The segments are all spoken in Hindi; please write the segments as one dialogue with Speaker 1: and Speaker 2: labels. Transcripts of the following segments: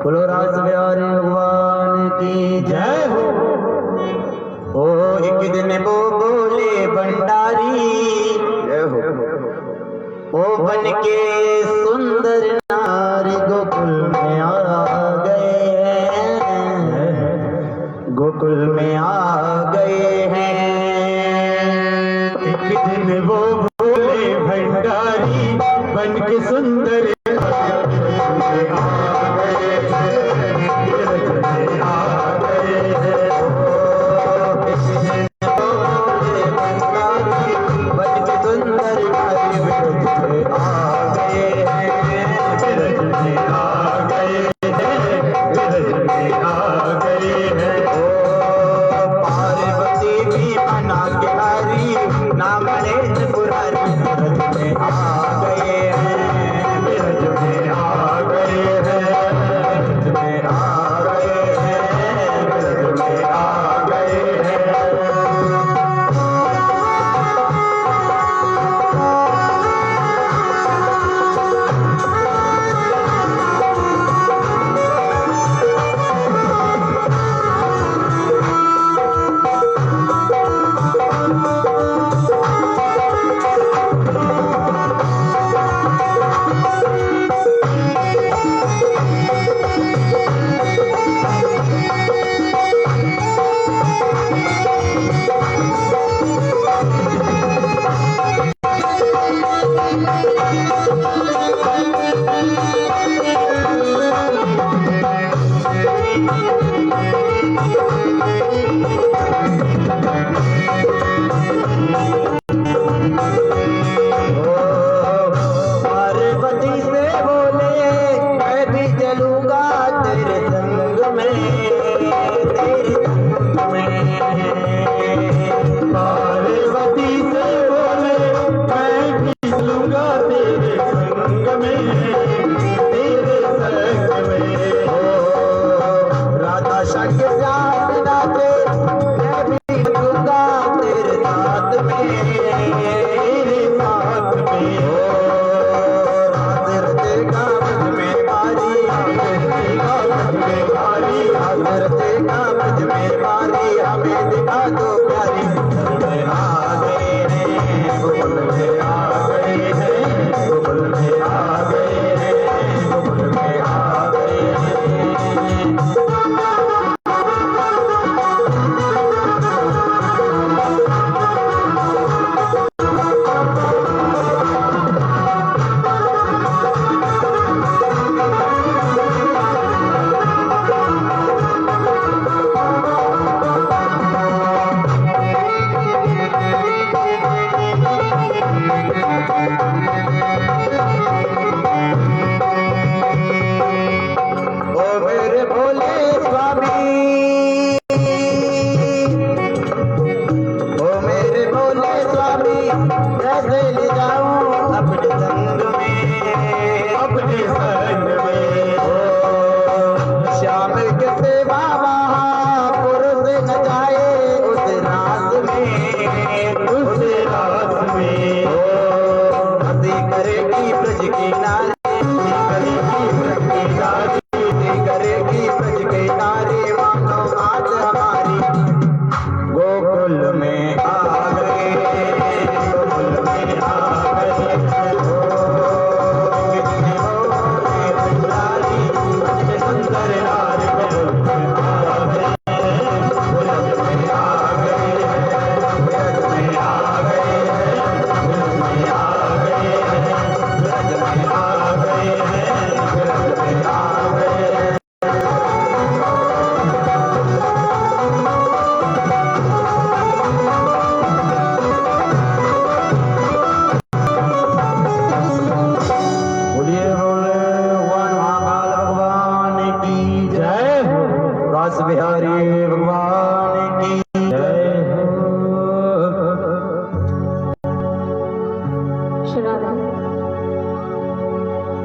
Speaker 1: बोलो रास बिहारी भगवान की जय हो। ओ एक दिन वो बोले भंडारी जय हो। ओ बन के सुंदर नारी गोकुल में आ गए हैं, गोकुल में आ गए हैं। एक दिन वो बोले भंडारी बन के सुंदर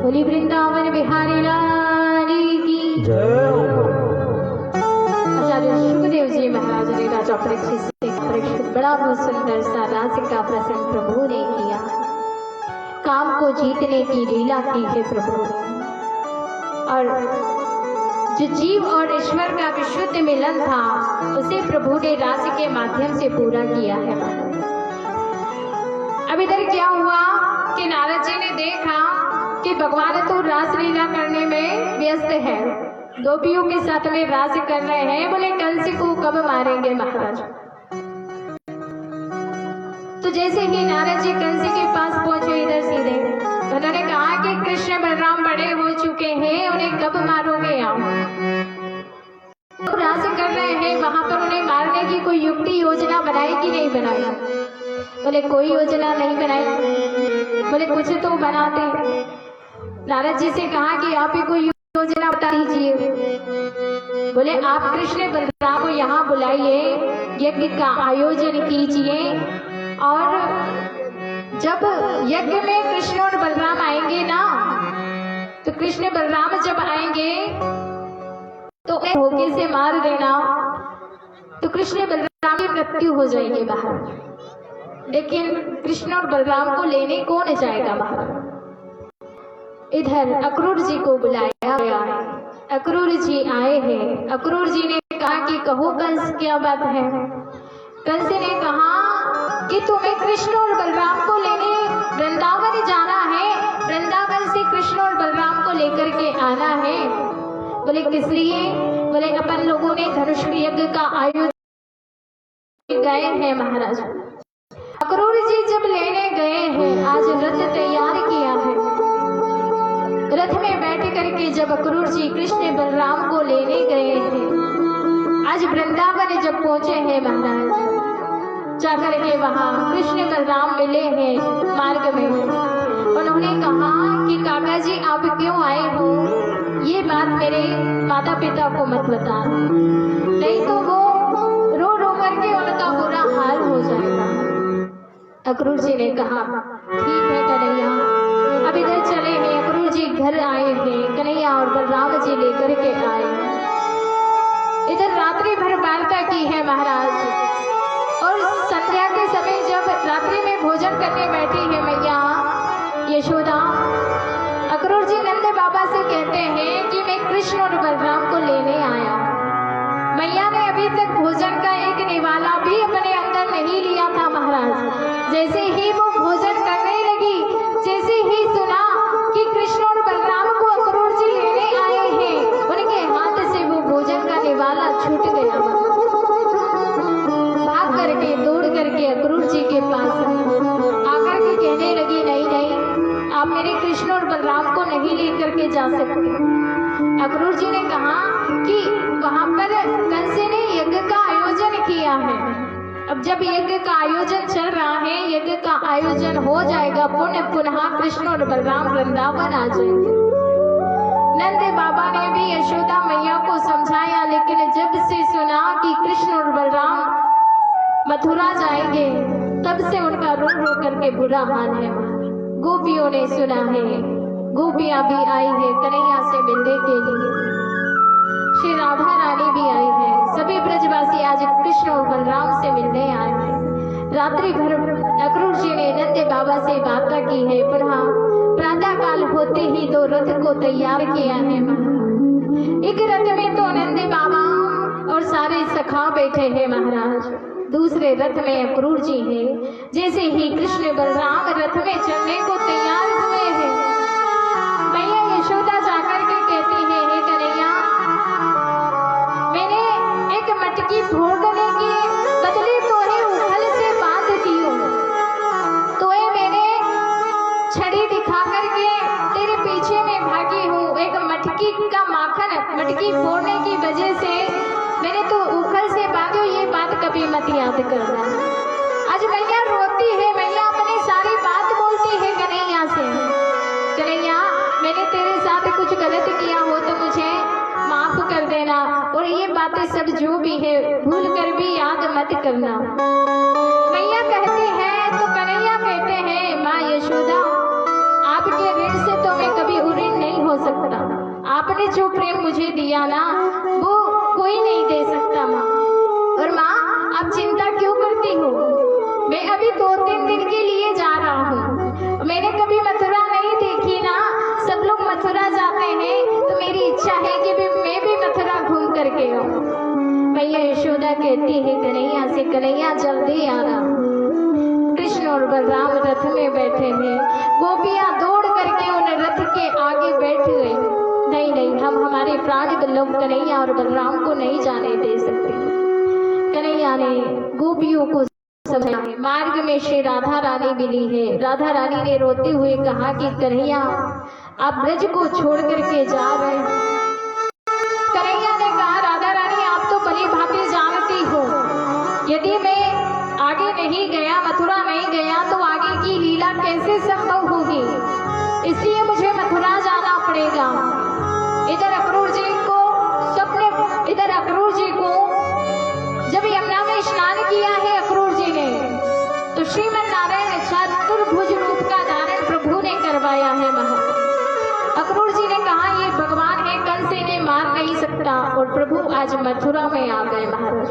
Speaker 2: बोली वृंदावन बिहारी लाल की जय। आचार्य सुखदेव जी महाराज ने राजा परीक्षित से परीक्षित बड़ा बहुत सुंदर सा राज्य का प्रसंग प्रभु ने किया। काम को जीतने की लीला की है प्रभु ने। और जो जीव और ईश्वर का विशुद्ध मिलन था उसे प्रभु ने रास के माध्यम से पूरा किया है। अब इधर क्या हुआ कि नारद जी ने देखा कि भगवान तो रास लीला करने में व्यस्त है, गोपियों के साथ में रास कर रहे हैं, बोले कंस को कब मारेंगे महाराज। तो जैसे ही नारद जी कंस के पास पहुंचे इधर सीधे उन्होंने कहा कि कृष्ण बलराम बड़े हो चुके हैं, उन्हें कब मारोगे आप? तो रास कर रहे हैं, वहां पर उन्हें मारने की कोई युक्ति योजना बनाई कि नहीं बनाई? बोले कोई योजना नहीं बनाई। बोले कुछ तो बनाते। नारद जी से कहा कि आप ही कोई योजना बता दीजिए। बोले आप कृष्ण बलराम को यहाँ बुलाइए, यज्ञ का आयोजन कीजिए, और जब यज्ञ में कृष्ण और बलराम आएंगे ना, तो कृष्ण बलराम जब आएंगे तो एक धोखे से मार देना, तो कृष्ण बलराम की मृत्यु हो जाएगी बाहर। लेकिन कृष्ण और बलराम को लेने कौन जाएगा बाहर? इधर अक्रूर जी को बुलाया गया है। अक्रूर जी आए हैं। अक्रूर जी ने कहा कि कहो कंस क्या बात है? कंस ने कहा कि तुम्हें कृष्ण और बलराम को लेने वृंदावन जाना है, वृंदावन से कृष्ण और बलराम को लेकर के आना है। बोले किस लिए? बोले अपन लोगों ने धनुष यज्ञ का आयोजन गए हैं महाराज। अक्रूर जी जब लेने गए हैं, आज रथ तैयार किया है, रथ में बैठ करके जब अक्रूर जी कृष्ण बलराम को लेने गए हैं, आज वृंदावन जब पहुंचे हैं महाराज, जाकर के वहां कृष्ण बलराम मिले हैं मार्ग में। उन्होंने कहा कि काका जी आप क्यों आए हो, ये बात मेरे माता पिता को मत बताना, नहीं तो वो रो रो करके उनका बुरा हाल हो जाएगा। अक्रूर जी ने कहा ठीक है कन्हैया, अब इधर चले हैं। अक्रूर जी घर आए हैं, कन्हैया और बलराम जी लेकर के आए। इधर रात्रि भर वार्ता की है महाराज, और संध्या के समय जब रात्रि में भोजन करने बैठी है मैया यशोदा, अक्रूर जी नंद बाबा से कहते हैं कि मैं कृष्ण और बलराम को लेने आया। मैया ने अभी तक भोजन का एक निवाला भी अपने अंदर नहीं लिया था महाराज। जैसे ही वो भोजन करने लगी, जैसे ही सुना कि कृष्ण और बलराम को अक्रूर जी लेने आए हैं, उनके हाथ से वो भोजन का निवाला छूट गया। भाग करके दौड़ करके अक्रूर जी के पास आकर के कहने लगी नहीं नहीं, आप मेरे कृष्ण और बलराम को नहीं लेकर के जा सकते। अक्रूर जी ने कहा कि वहां पर कंस ने यज्ञ का आयोजन किया है, अब जब यज्ञ का आयोजन चल रहा है, यज्ञ का आयोजन हो जाएगा, पुनः कृष्ण और बलराम वृंदावन आ जाएंगे। नंद बाबा ने भी यशोदा मैया को समझाया, लेकिन जब से सुना कि कृष्ण और बलराम मथुरा जाएंगे, तब से उनका रो रो करके बुरा हाल है। गोपियों ने सुना है, गोपियां भी आई है कन्हैया से मिलने के लिए, श्री राधा रानी भी आई है, सभी ब्रजवासी आज कृष्ण और बलराम से मिलने आए हैं। रात्रि भर अक्रूर जी ने नंद बाबा से वार्ता की है, पुनः प्रातः काल होते ही दो रथ को तैयार किया है। एक रथ में तो नंद बाबा और सारे सखा बैठे हैं महाराज, दूसरे रथ में अक्रूर जी हैं। जैसे ही कृष्ण बलराम रथ में चढ़ने को तैयार हुए हैं, मैया यशोदा जाकर के कहती है हे कन्हैया, मैंने एक मटकी फोड़ने के बदले तोहे उखल से बांध दी हूँ, तोहे मैंने छड़ी दिखा करके तेरे पीछे में भागी हूँ। एक मटकी का माखन मटकी फोड़ने की वजह से मैंने तो उखल से बांधो, ये बात कभी मत याद करना। आज मैया रोती है, मैया अपनी सारी बात बोलती है कन्हैया से, कन्हैया मैंने तेरे साथ कुछ गलत किया हो तो मुझे माफ कर देना, और ये बातें सब जो भी है भूल कर भी याद मत करना। मैया कहती है तो कन्हैया कहते हैं माँ यशोदा, आपके ऋण से तो मैं कभी ऋणी नहीं हो सकता, आपने जो प्रेम मुझे दिया ना वो कोई नहीं दे सकता माँ। और माँ आप चिंता क्यों करती हो, मैं अभी 2-3 दिन के लिए जा रहा हूँ, मैंने कभी मथुरा नहीं देखी ना, सब लोग मथुरा जाते हैं, तो मेरी इच्छा है कि मैं भी मथुरा कन्हैया जल्दी आना। कृष्ण और बलराम रथ में बैठे हैं, गोपियां दौड़ करके उन रथ के आगे बैठ गई। नहीं नहीं, हम हमारे प्राण वल्लभ कन्हैया और बलराम को नहीं जाने दे सकते। कन्हैया ने गोपियों को समझाया। मार्ग में श्री राधा रानी मिली है। राधा रानी ने रोते हुए कहा कि कन्हैया आप ब्रज को छोड़ करके जा रहे हैं। कन्हैया ने कहा राधा रानी आप तो भली भांति जानती हो, यदि मैं आगे नहीं गया, मथुरा नहीं गया तो आगे की लीला कैसे संभव होगी, इसलिए मुझे मथुरा जाना पड़ेगा। इधर अक्रूर जी को जब यमुना में स्नान किया है अक्रूर जी ने, तो श्रीमन नारायण चतुर्भुज रूप का धारण प्रभु ने करवाया है। महाराज अक्रूर जी ने कहा ये भगवान है, कंस इन्हें मार नहीं सकता, और प्रभु आज मथुरा में आ गए। महाराज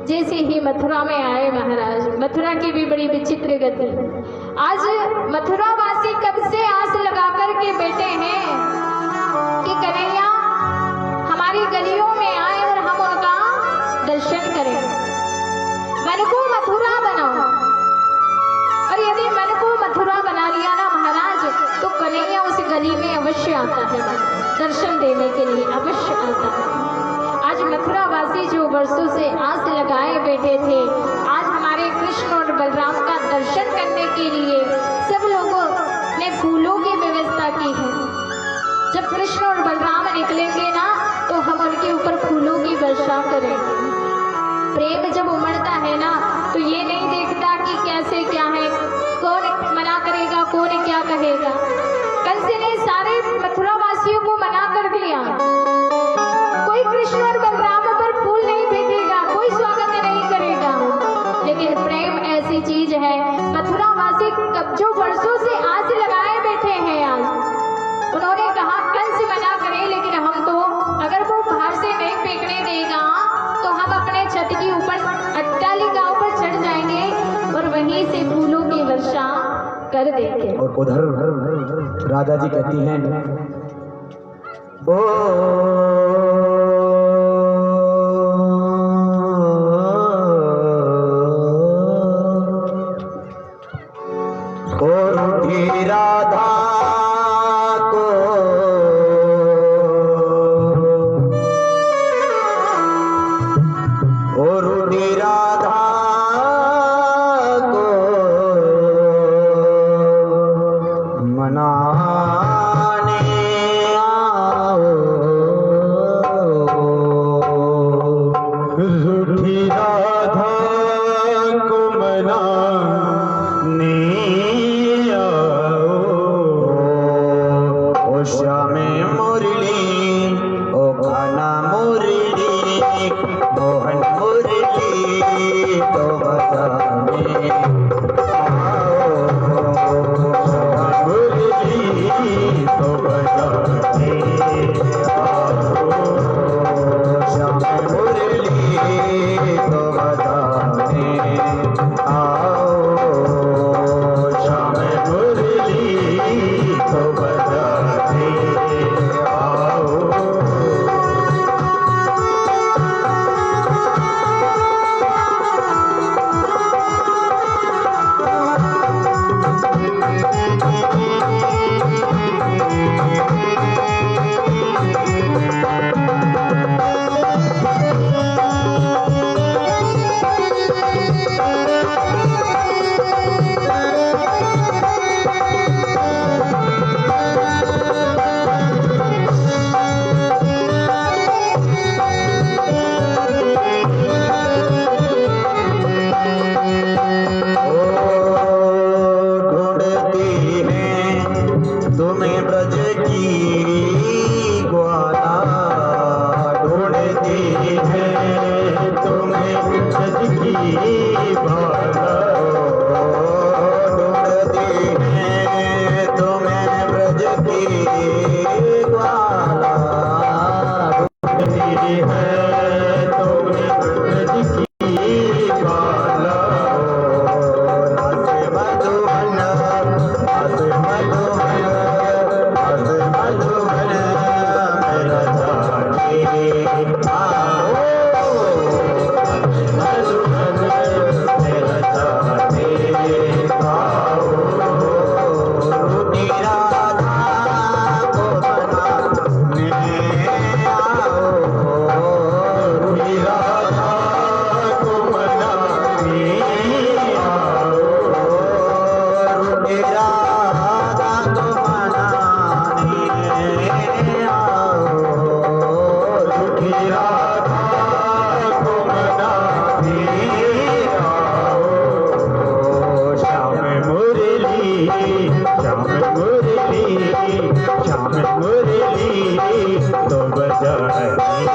Speaker 2: जैसे ही मथुरा में आए, महाराज मथुरा की भी बड़ी विचित्र गति। आज मथुरा वासी कब से आस लगा करके बैठे हैं कि कन्हैया हमारी गलियों में आए और हम उनका दर्शन करें। मन को मथुरा बनाओ, और यदि मन को मथुरा बना लिया ना महाराज, तो कन्हैया उस गली में अवश्य आता है, दर्शन देने के लिए अवश्य आता है। आज मथुरा वासी जो वर्षों से आस लगाए बैठे थे, आज हमारे कृष्ण और बलराम का दर्शन करने के लिए सब लोगों ने फूलों की व्यवस्था की है। जब कृष्ण और बलराम निकलेंगे ना, तो हम उनके ऊपर फूलों की वर्षा करेंगे। प्रेम जब उमड़ता है ना, तो ये नहीं देखता कि कैसे क्या है, कौन मना करेगा, कौन क्या कहेगा। कंस ने सारे मथुरा वासियों को मना कर दिया, कोई कृष्ण और बलराम पर फूल नहीं फेंकेगा, कोई स्वागत नहीं करेगा। लेकिन प्रेम ऐसी चीज है, मथुरा वासी कब जो वर्षों से आस लगाए बैठे हैं, आज उन्होंने कहा कंस मना करे, लेकिन हम तो अगर वो बाहर से नहीं फेंकने देगा तो हम अपने छत की ऊपर अट्टालिकाओं पर चढ़ जाएंगे और वहीं से फूलों की वर्षा कर देंगे।
Speaker 1: और उधर राधा जी कहती हैं ओ रूठी राधा राधा को मनाने आओ। श्याम मुरली श्याम मुरली श्याम मुरली तो बजाए मुरली तो बजाने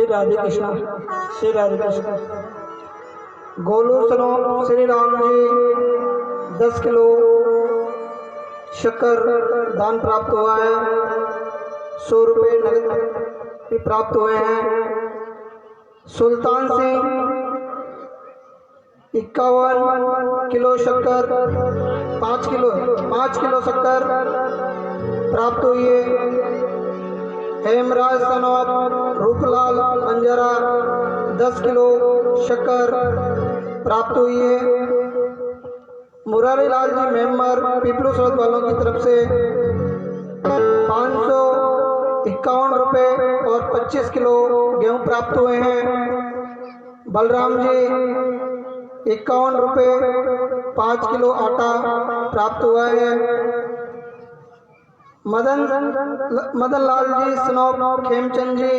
Speaker 3: राधे कृष्ण श्री राधे कृष्ण। गोलू सनो श्री राम जी 10 किलो शक्कर दान प्राप्त हुआ है। 100 रुपये नगद भी प्राप्त हुए हैं। सुल्तान सिंह 51 किलो शक्कर 5 किलो शक्कर प्राप्त हुई है। हेमराज सनौत रूपलाल बंजारा 10 किलो शक्कर प्राप्त हुई है। मुरारी लाल जी मेम्बर पीपलू सौद वालों की तरफ से 551 रुपये और 25 किलो गेहूं प्राप्त हुए हैं। बलराम जी 51 रुपये 5 किलो आटा प्राप्त हुआ है। मदन लाल जी सनौप खेमचंद जी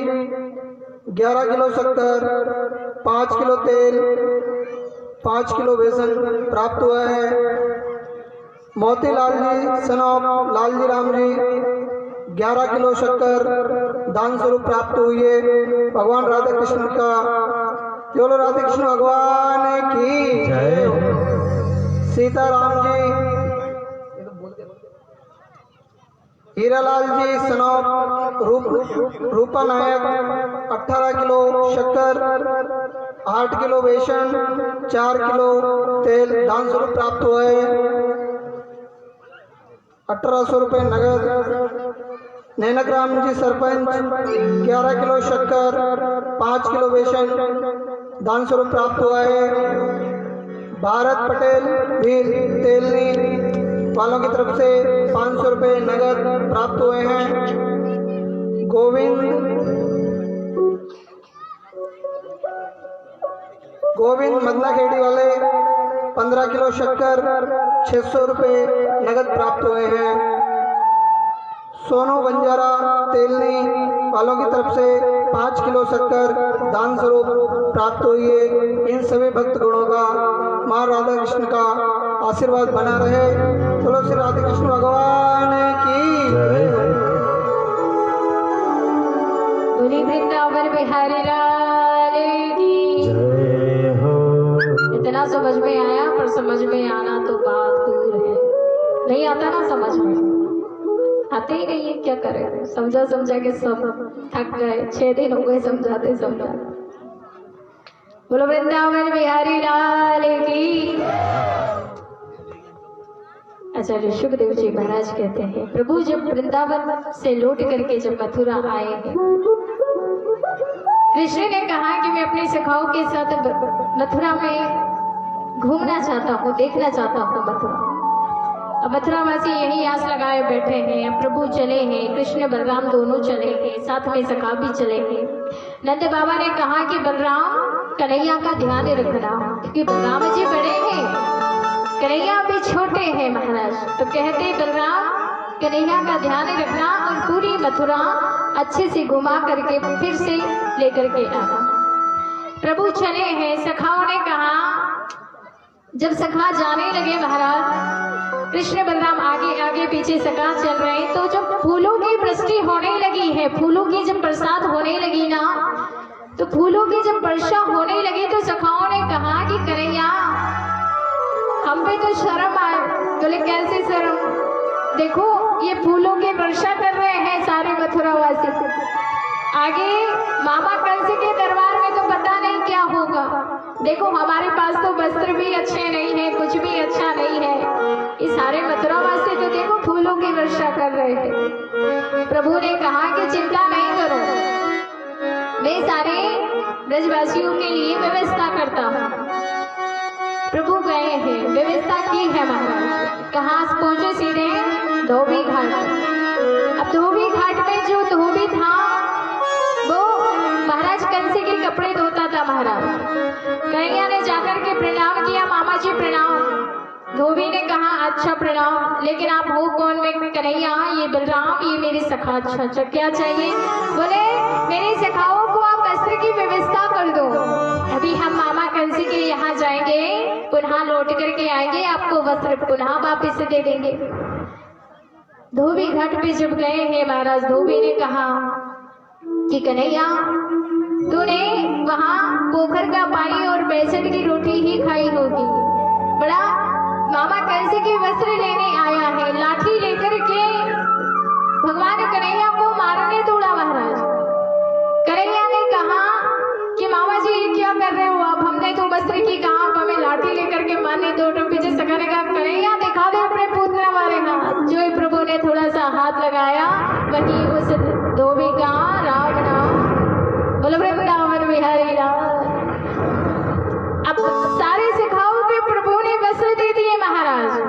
Speaker 3: 11 किलो शक्कर 5 किलो तेल 5 किलो बेसन प्राप्त हुआ है। मोतीलाल जी सनौप लालजी राम जी 11 किलो शक्कर दान स्वरूप प्राप्त हुई है। भगवान राधा कृष्ण का बोलो, राधा कृष्ण भगवान की
Speaker 1: जय।
Speaker 3: सीताराम जी हीरालाल जी सनौप रूपा नायक 18 किलो शक्कर 8 किलो बेसन 4 किलो तेल दान स्वरूप प्राप्त हुआ है। 1800 रुपये नगद। नैनक राम जी सरपंच 11 किलो शक्कर 5 किलो बेसन दान स्वरूप प्राप्त हुआ है। भारत पटेल वीर तेलनी वालों की तरफ से 500 रुपये नगद प्राप्त हुए हैं। गोविंद मदनाखेड़ी वाले 15 किलो शक्कर 600 रुपये नगद प्राप्त हुए हैं। सोनू बंजारा तेलनी वालों की तरफ से 5 किलो शक्कर दान स्वरूप प्राप्त हुई है। इन सभी भक्त गुणों का माँ राधा कृष्ण का आशीर्वाद बना रहे। बोलो श्री राधा कृष्ण भगवान की
Speaker 1: जय।
Speaker 2: बोली वृंदावन बिहारी लाल की
Speaker 1: जय हो।
Speaker 2: इतना समझ में आया, पर समझ में आना तो बात दूर है। नहीं आता ना समझ में, आते ही नहीं है, क्या करें। समझा समझा के सब थक गए। 6 दिन हो गए समझाते समझाते। बोलो वृंदावन बिहारी लाल की। आचार्य सुखदेव जी महाराज कहते हैं, प्रभु जब वृंदावन से लौट करके जब मथुरा आए हैं, कृष्ण ने कहा कि मैं अपने सखाओं के साथ मथुरा में घूमना चाहता हूँ, देखना चाहता हूँ मथुरा। अब मथुरावासी यही आस लगाए बैठे हैं। अब प्रभु चले हैं, कृष्ण बलराम दोनों चले हैं, साथ में सखा भी चले हैं। नंद बाबा ने कहा कि बलराम कन्हैया का ध्यान रखना, क्योंकि बलराम जी बड़े हैं, कन्हैया भी छोटे हैं महाराज। तो कहते बलराम कन्हैया का ध्यान रखना और पूरी मथुरा अच्छे से घुमा करके फिर से लेकर के आना। प्रभु चले हैं। सखाओं ने कहा, जब सखा जाने लगे महाराज, कृष्ण बलराम आगे आगे पीछे सखा चल रहे हैं, तो जब फूलों की वृष्टि होने लगी है, फूलों की जब बरसात होने लगी ना, तो फूलों की जब वर्षा होने लगी, तो सखाओं ने कहा कि कन्हैया हम पे तो शर्म आए। बोले कैसे शर्म? देखो ये फूलों की वर्षा कर रहे हैं सारे मथुरावासी। आगे मामा कंस के दरबार में तो पता नहीं क्या होगा। देखो हमारे पास तो वस्त्र भी अच्छे नहीं है, कुछ भी अच्छा नहीं है। ये सारे मथुरावासी तो देखो फूलों की वर्षा कर रहे हैं। प्रभु ने कहा कि चिंता नहीं करो, मैं सारे ब्रजवासियों के लिए व्यवस्था करता हूँ। प्रभु गए हैं, व्यवस्था की है महाराज। कहाँ पहुंचे? सीधे धोबी घाट। अब धोबी घाट में जो धोबी था वो महाराज कंस के कपड़े धोता था महाराज। कन्हैया ने जाकर के प्रणाम किया, मामा जी प्रणाम। धोबी ने कहा अच्छा प्रणाम, लेकिन आप हो कौन? मैं कन्हैया, ये बलराम, ये मेरे सखा। अच्छा क्या चाहिए? बोले मेरे सखाओं को आप वस्त्र की व्यवस्था कर दो, अभी हम मामा कंस के यहाँ जाएंगे, पुनः लौट करके आएंगे, आपको वस्त्र पुनः वापिस दे देंगे। धोबी घाट पे जब गए हैं महाराज, धोबी ने कहा कि कन्हैया तूने वहाँ पोखर का पानी और बेसन की रोटी ही खाई होगी, बड़ा मामा कंस के वस्त्र लेने आया है, लाठी लेकर के भगवान कन्हैया को मारने दौड़ा महाराज। कन्हैया ने कहा कि मामा जी ये क्या कर रहे हो आप? हमने तो वस्त्र की कहा, आप हमें लाठी लेकर के मारने दौड़। पीछे सखा ने कहा कन्हैया दिखा दे अपने पुत्र हमारे हाथ। जो ही प्रभु ने थोड़ा सा हाथ लगाया, वही उस धोबी का राम नाम। बोलो वृंदावन बिहारी लाल। अब सारे सिखाओं के प्रभु ने वस्त्र दे दिए महाराज।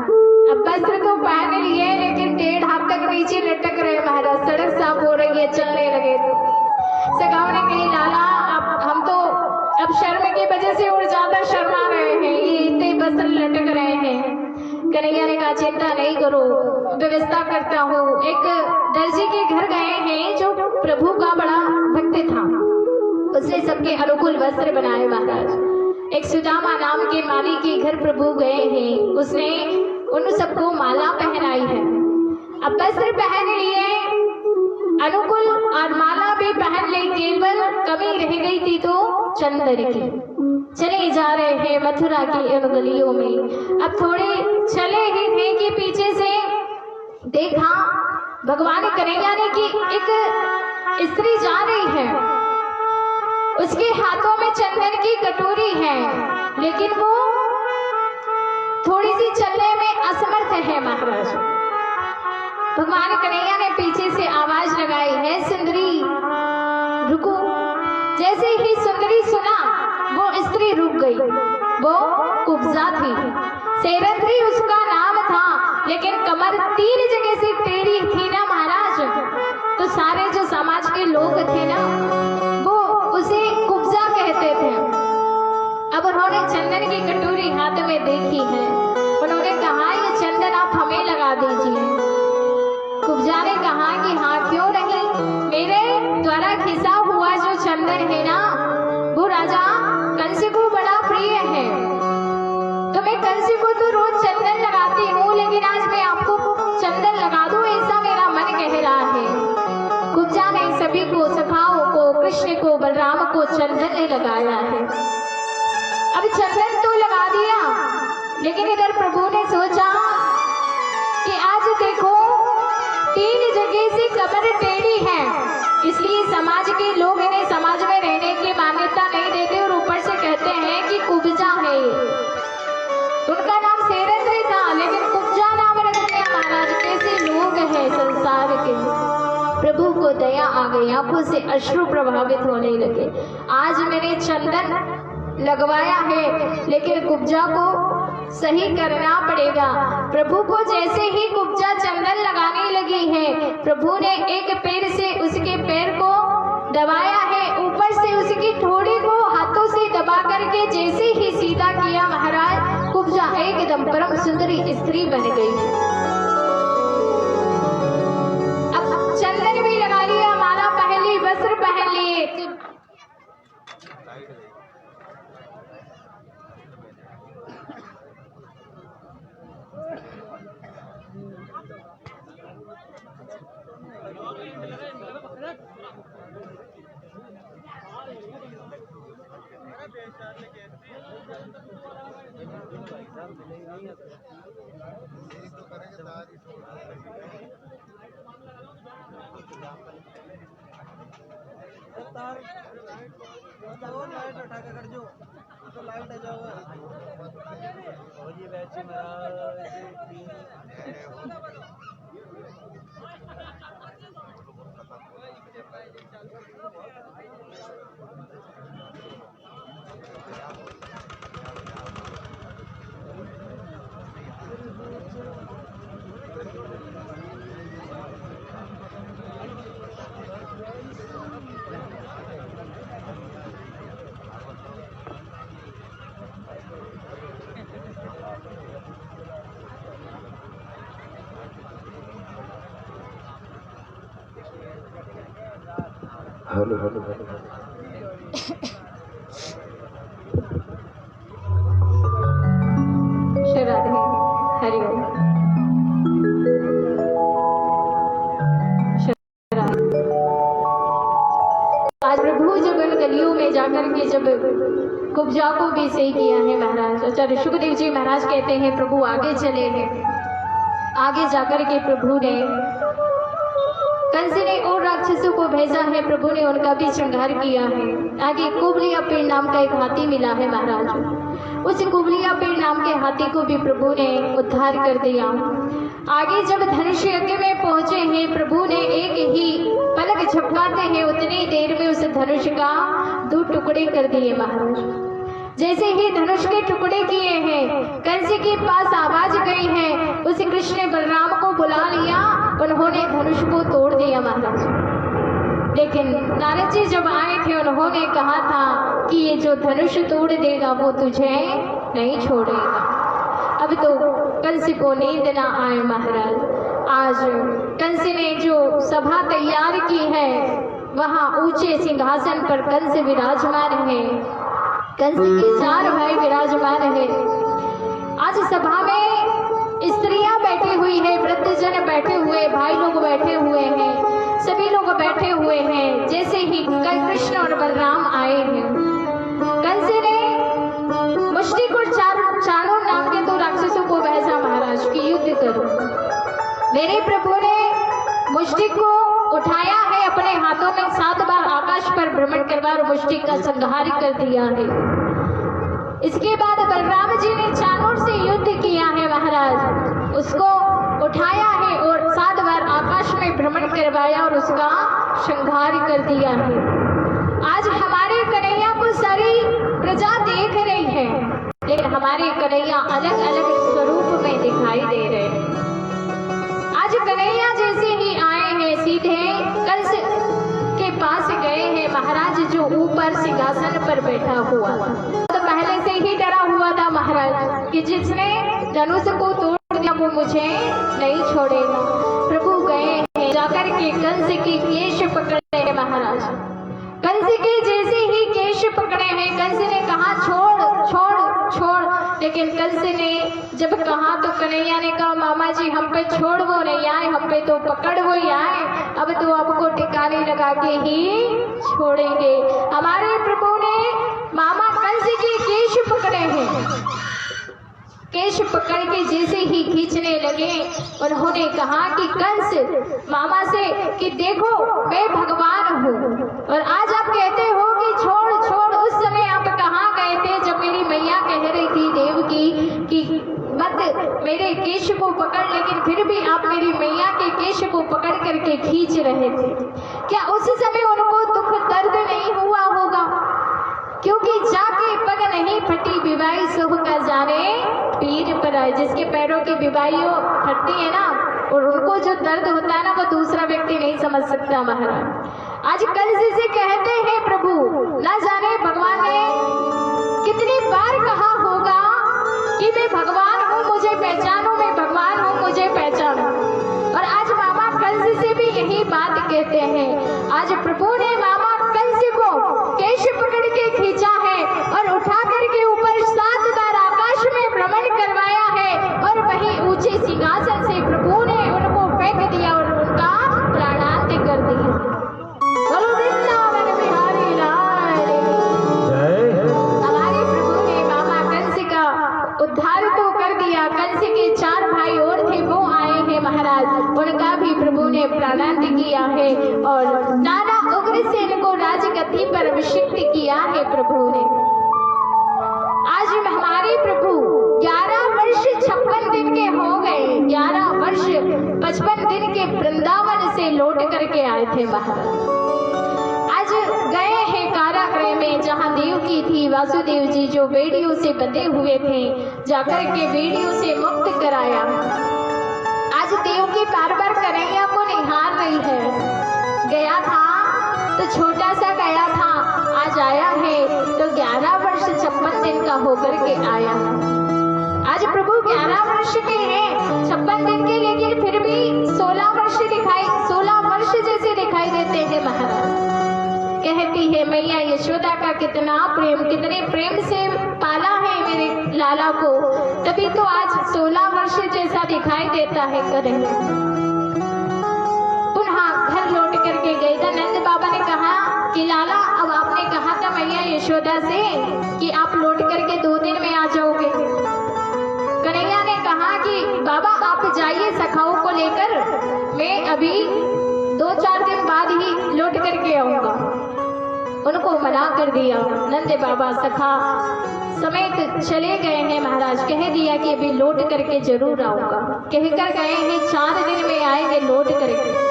Speaker 2: अब वस्त्र तो पहन लिए, लेकिन 1.5 हाथ तक नीचे लटक रहे महाराज। सड़क साफ हो रही है, चलने लगे तो सिखाओं ने कही लाला अब हम तो अब शर्म की वजह कन्हैया ने कहा चिंता नहीं करो, व्यवस्था करता हूँ। एक दर्जी के घर गए हैं जो प्रभु का बड़ा भक्त था, उसने सबके अनुकूल वस्त्र बनाए महाराज। एक सुदामा नाम के माली के घर प्रभु गए हैं, उसने उन सबको माला पहनाई है। अब वस्त्र पहन लिए, अनुकूल और माला भी पहन ली, केवल कमी रह गई थी तो चंदन की। चले जा रहे हैं मथुरा की इन गलियों में। अब थोड़े चले ही थे कि पीछे से देखा भगवान कन्हैया ने कि एक स्त्री जा रही है, उसके हाथों में चंदन की कटोरी है, लेकिन वो थोड़ी सी चलने में असमर्थ है महाराज। भगवान कन्हैया ने पीछे से आवाज लगाई है, सुंदरी रुको। जैसे ही सुंदरी सुना वो स्त्री रुक गई। वो कुब्जा थी, सेरंद्री उसका नाम था, लेकिन कमर 3 जगह से टेढ़ी थी ना महाराज, तो सारे जो समाज के लोग थे ना वो उसे कुब्जा कहते थे। अब उन्होंने चंदन की कटोरी हाथ में देखी है, उन्होंने कहा ये चंदन आप हमें लगा दीजिए। कुब्जा ने कहा कि हाँ क्यों नहीं, मेरे द्वारा खिसा हुआ जो चंदन है ना वो राजा कंस को बड़ा प्रिय है, तो मैं कंस को तो रोज चंदन लगाती हूँ, लेकिन आज मैं आपको चंदन लगा दूं ऐसा मेरा मन कह रहा है। कुब्जा ने सभी को, सखाओं को, कृष्ण को, बलराम को चंदन ने लगाया है। अब चंदन तो लगा दिया, लेकिन इधर प्रभु ने सोचा कि आज देखो 3 जगह से कमर टेढ़ी है, इसलिए समाज के लोग इन्हें समाज में रहने की मान्यता नहीं देते और ऊपर से कहते हैं कि कुब्जा है। उनका नाम सेरंद्री था, लेकिन कुब्जा नाम रख दिया महाराज। कैसे लोग हैं संसार के। प्रभु को दया आ गई, आंखों से अश्रु प्रभावित होने लगे। आज मैंने चंदन लगवाया है, लेकिन कुब्जा को सही करना पड़ेगा। प्रभु को जैसे ही कुब्जा चंदन लगाने लगी है, प्रभु ने एक पैर से उसके पैर को दबाया है, ऊपर से उसकी ठोड़ी को हाथों से दबा करके जैसे ही सीधा किया महाराज, कुब्जा एकदम परम सुंदरी स्त्री बन गई। अब चंदन भी लगा लिया, माला पहन ली, वस्त्र पहन लिए।
Speaker 1: Hello hello
Speaker 2: Radhe Hariom. आज प्रभु जब इन गलियों में जाकर के जब कुब्जा को भी सही किया है महाराज। आचार्य सुखदेव जी महाराज कहते हैं प्रभु आगे चले हैं। आगे जाकर के प्रभु ने कंस ने और राक्षसों को भेजा है, प्रभु ने उनका भी श्रृंगार किया है। आगे कुबलिया पेड़ नाम का एक हाथी मिला है महाराज, उस कुबलिया पेड़ नाम के हाथी को भी प्रभु ने उद्धार कर दिया। आगे जब धनुष यज्ञ में पहुंचे हैं, प्रभु ने एक ही पलक झपकाते हैं उतनी देर में उस धनुष का 2 टुकड़े कर दिए महाराज। जैसे ही धनुष के टुकड़े किए हैं, कंस के पास आवाज गई है, उस कृष्ण ने बलराम को बुला लिया, उन्होंने धनुष को तोड़ दिया महाराज। लेकिन नारद जी जब आए थे, उन्होंने कहा था कि ये जो धनुष तोड़ देगा वो तुझे नहीं छोड़ेगा। अब तो कंस को नींद ना आए महाराज। आज कंस ने जो सभा तैयार की है, वहाँ ऊंचे सिंहासन पर कंस विराजमान है, कंस के 4 भाई विराजमान है। आज सभा में स्त्रियां बैठी हुई है, वृद्धजन बैठे हुए, भाई लोग बैठे हुए हैं, सभी लोग बैठे हुए हैं। जैसे ही कृष्ण और बलराम आए हैं, कंस ने मुष्टिकुर चाणूर नाम के 2 राक्षसों को भेजा महाराज कि युद्ध करो। मेरे प्रभु ने मुष्टिक को उठाया है, अपने हाथों में 7 बार आकाश पर भ्रमण करवा और मुष्टिक का संहार कर दिया है। इसके बाद बलराम जी ने चाणूर से युद्ध किया है महाराज, उसको उठाया है और 7 बार आकाश में भ्रमण करवाया और उसका संहार कर दिया है। आज हमारे कन्हैया को सारी प्रजा देख रही है, लेकिन हमारे कन्हैया अलग अलग स्वरूप में दिखाई दे रहे हैं। आज कन्हैया जैसे ही आए हैं, सीधे कंस के पास गए हैं महाराज, जो ऊपर सिंहासन पर बैठा हुआ था। तो पहले से ही डरा हुआ था महाराज कि जिसने धनुष को तोड़ दिया वो मुझे नहीं छोड़ेगा। प्रभु गए हैं, जाकर के कंस के केश पकड़े हैं महाराज। कंस के जैसे ही केश पकड़े हैं, कंस ने कहा छोड़ छोड़ छोड़, लेकिन कंस ने जब कहा तो कन्हैया ने कहा मामा जी हम पे छोड़ वो नहीं आए, हम पे तो पकड़ वो ही आए, अब तो आपको टिकाने लगा के ही छोड़ेंगे। हमारे प्रभु ने मामा कंस के केश पकड़े हैं, केश पकड़ के जैसे ही खींचने लगे, उन्होंने कहा कि कंस मामा से कि देखो मैं भगवान हूँ, और आज आप कहते हो कि छोड़ छोड़। उस समय आप कहाँ गए थे जब मेरी मैया कह रही थी देवकी कि मत मेरे केश को पकड़, लेकिन फिर भी आप मेरी मैया के केश को पकड़ करके खींच रहे थे? क्या उस समय उनको दुख दर्द नहीं हुआ होगा? क्योंकि जाके पग नहीं फटी विवाही सुख का जाने पीर पर आए। जिसके पैरों की विवाहियों फटती है ना, और उनको जो दर्द होता है ना, वो दूसरा व्यक्ति नहीं समझ सकता महाराज। आज कंस से कहते हैं प्रभु, ना जाने भगवान ने कितनी बार कहा होगा कि मैं भगवान हूँ, मुझे पहचानो, मैं भगवान हूँ, मुझे पहचानो। और आज मामा कंस से भी यही बात कहते हैं। आज प्रभु ने मामा कंस को केश पकड़ के खींचा है और उठा करके ऊपर 7 बार आकाश में भ्रमण करवाया है, और वहीं ऊंचे सिंहासन से प्रभु ने उनको फेंक दिया और उनका प्राणांत कर दिया। बोलो वृंदावन बिहारी लाल की। हमारे प्रभु ने मामा कंस का उद्धार तो कर दिया। कंस के 4 भाई और थे, वो आए हैं महाराज, उनका भी प्रभु ने प्राणांत किया है और नाना उग्रसेन को राजगद्दी पर अभिषिक्त किया है प्रभु ने। आज हमारे प्रभु 11 वर्ष 56 दिन के हो गए, 11 वर्ष 55 दिन के वृंदावन से लौट करके आए थे महाराज। आज गए हैं कारागृह में, जहाँ देवकी थी, वासुदेव जी जो बेड़ियों से बंधे हुए थे, जाकर के बेड़ियों से मुक्त कराया। आज देवकी बार बार कन्हैया को निहार रही है। गया था तो छोटा सा गया था, आज आया है तो 11 वर्ष 56 दिन का होकर के आया। आज प्रभु 11 वर्ष के हैं, 56 दिन के, लेकिन फिर भी 16 वर्ष जैसे दिखाई देते हैं महाराज। कहती है मैया यशोदा का कितना प्रेम, कितने प्रेम से पाला है मेरे लाला को, तभी तो आज 16 वर्ष जैसा दिखाई देता है कन्हैया। पुनः घर लौट करके गए थे। नंद बाबा ने कहा कि लाला अब आपने कहा था मैया यशोदा से कि आप लौट करके 2 दिन में आ जाओगे। कन्हैया ने कहा कि बाबा आप जाइए सखाओं को लेकर, मैं अभी 2-4 दिन बाद ही लौट करके आऊंगा। उनको मना कर दिया। नंद बाबा सखा समेत चले गए हैं महाराज। कह दिया कि अभी लौट करके जरूर आऊंगा, कहकर गए हैं 4 दिन में आएंगे लौट करके।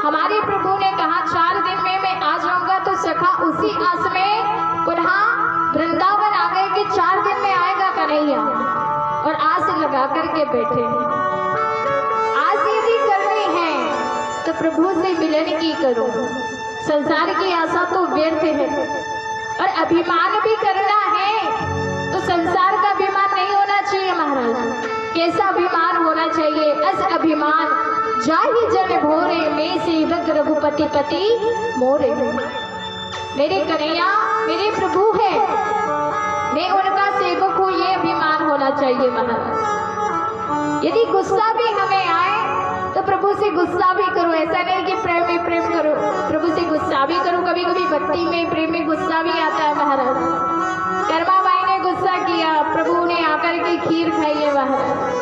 Speaker 2: हमारे प्रभु ने कहा 4 दिन में मैं आ जाऊंगा, तो सखा उसी आस में पुनः वृंदावन आ गए कि 4 दिन में आएगा कन्हैया, और आस लगा करके बैठे। आस यदि करनी है तो प्रभु से मिलन की करो, संसार की आशा तो व्यर्थ है। और अभिमान भी करना है तो संसार का अभिमान कैसा अभिमान होना चाहिए। अस अभिमान जाहि जन भोरे, में सेवक रघुपति पति मोरे। मेरे कन्हैया मेरे प्रभु है, मैं उनका सेवक हूँ, ये अभिमान होना चाहिए महाराज। यदि गुस्सा भी हमें आए तो प्रभु से गुस्सा भी करो, ऐसा नहीं कि प्रेम में प्रेम करो, प्रभु से गुस्सा भी करो। कभी कभी भक्ति में प्रेम में गुस्सा भी आता है महाराज। कर्मा बाई ने गुस्सा किया, प्रभु ने आकर के खीर खाई है महाराज।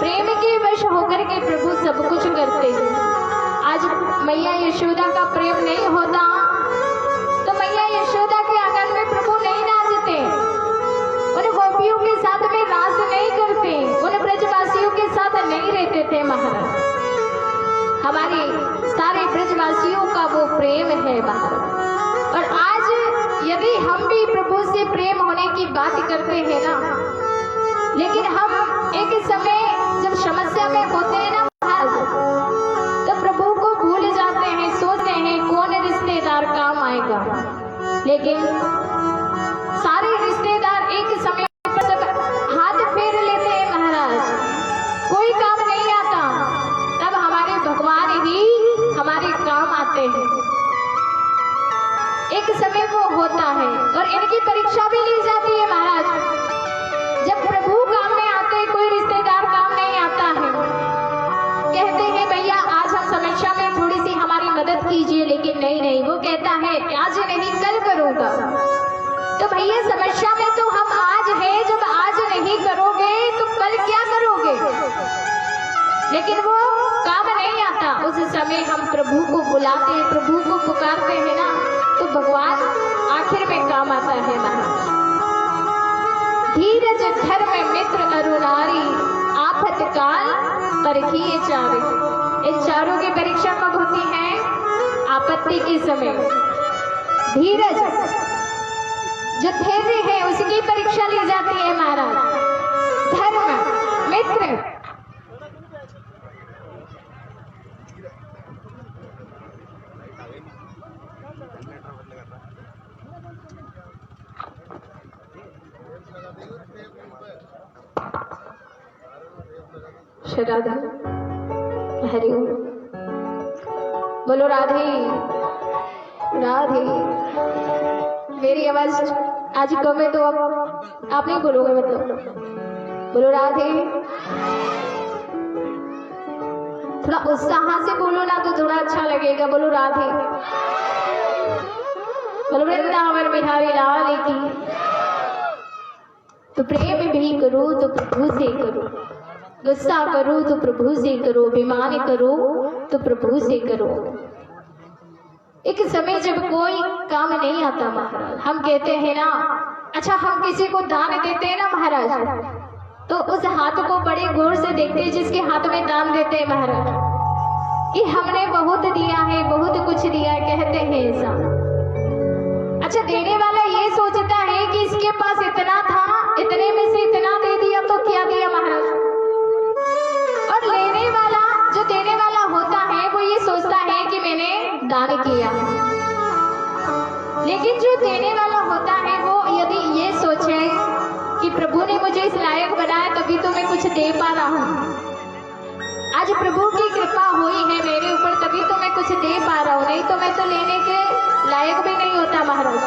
Speaker 2: प्रेम के वश होकर के प्रभु सब कुछ करते हैं। आज मैया यशोदा का प्रेम नहीं होता तो मैया यशोदा के आंगन में प्रभु नहीं नाचते, उन गोपियों के साथ में रास नहीं करते, उन ब्रजवासियों के साथ नहीं रहते थे महाराज। हमारे सारे ब्रजवासियों का वो प्रेम है महाराज। और आज यदि हम भी प्रभु से प्रेम होने की बात करते हैं ना, लेकिन हम एक समय जब समस्या में होते हैं ना महाराज, तो प्रभु को भूल जाते हैं, सोचते हैं कौन रिश्तेदार काम आएगा। लेकिन सारे रिश्तेदार एक समय पर सब हाथ फेर लेते हैं महाराज, कोई काम नहीं आता, तब हमारे भगवान ही हमारे काम आते हैं। एक समय वो होता है और इनकी परीक्षा भी ली जाती है महाराज। जब प्रभु काम में आते, कोई रिश्तेदार काम नहीं आता है, कहते हैं भैया आज हम समस्या में थोड़ी सी हमारी मदद कीजिए, लेकिन नहीं, वो कहता है आज नहीं कल करूंगा। तो भैया समस्या में तो हम आज है, जब आज नहीं करोगे तो कल क्या करोगे। लेकिन वो काम नहीं आता, उस समय हम प्रभु को बुलाते हैं, प्रभु को पुकारते हैं ना, तो भगवान आखिर में काम आता है महाराज। धीरज धर्म मित्र अरुणारी, आफत काल परखिए चारे। इन चारों की परीक्षा कब होती है? आपत्ति के समय। धीरज जो धैर्य है उसकी परीक्षा ली जाती है महाराज। धर्म मित्र, राधा हरिओम। बोलो राधे राधे। मेरी आवाज आज कम है तो आप नहीं बोलोगे, मतलब बोलो राधे। थोड़ा उत्साह से बोलो ना तो थोड़ा अच्छा लगेगा। बोलो राधे। बोलो वृंदावन बिहारी लाल की। तो प्रेम भी करो तो प्रभु से करो, गुस्सा करो तो प्रभु से करो, अभिमान करो तो प्रभु से करो। एक समय जब कोई काम नहीं आता महाराज, हम कहते हैं ना, अच्छा हम किसी को दान देते हैं ना महाराज, तो उस हाथ को बड़े गौर से देखते हैं जिसके हाथ में दान देते हैं महाराज, कि हमने बहुत दिया है, बहुत कुछ दिया है, कहते हैं ऐसा। अच्छा देने वाला ये सोचता है कि इसके पास इतना था, इतने में से इतना दे दिया तो क्या दिया महाराज। और लेने वाला जो देने वाला होता है वो ये सोचता है कि मैंने दान किया। लेकिन जो देने वाला होता है वो यदि ये सोचे कि प्रभु ने मुझे इस लायक बनाया तभी तो मैं कुछ दे पा रहा हूँ, आज प्रभु की कृपा हुई है मेरे ऊपर तभी तो मैं कुछ दे पा रहा हूँ, नहीं तो मैं तो लेने के लायक भी नहीं होता महाराज।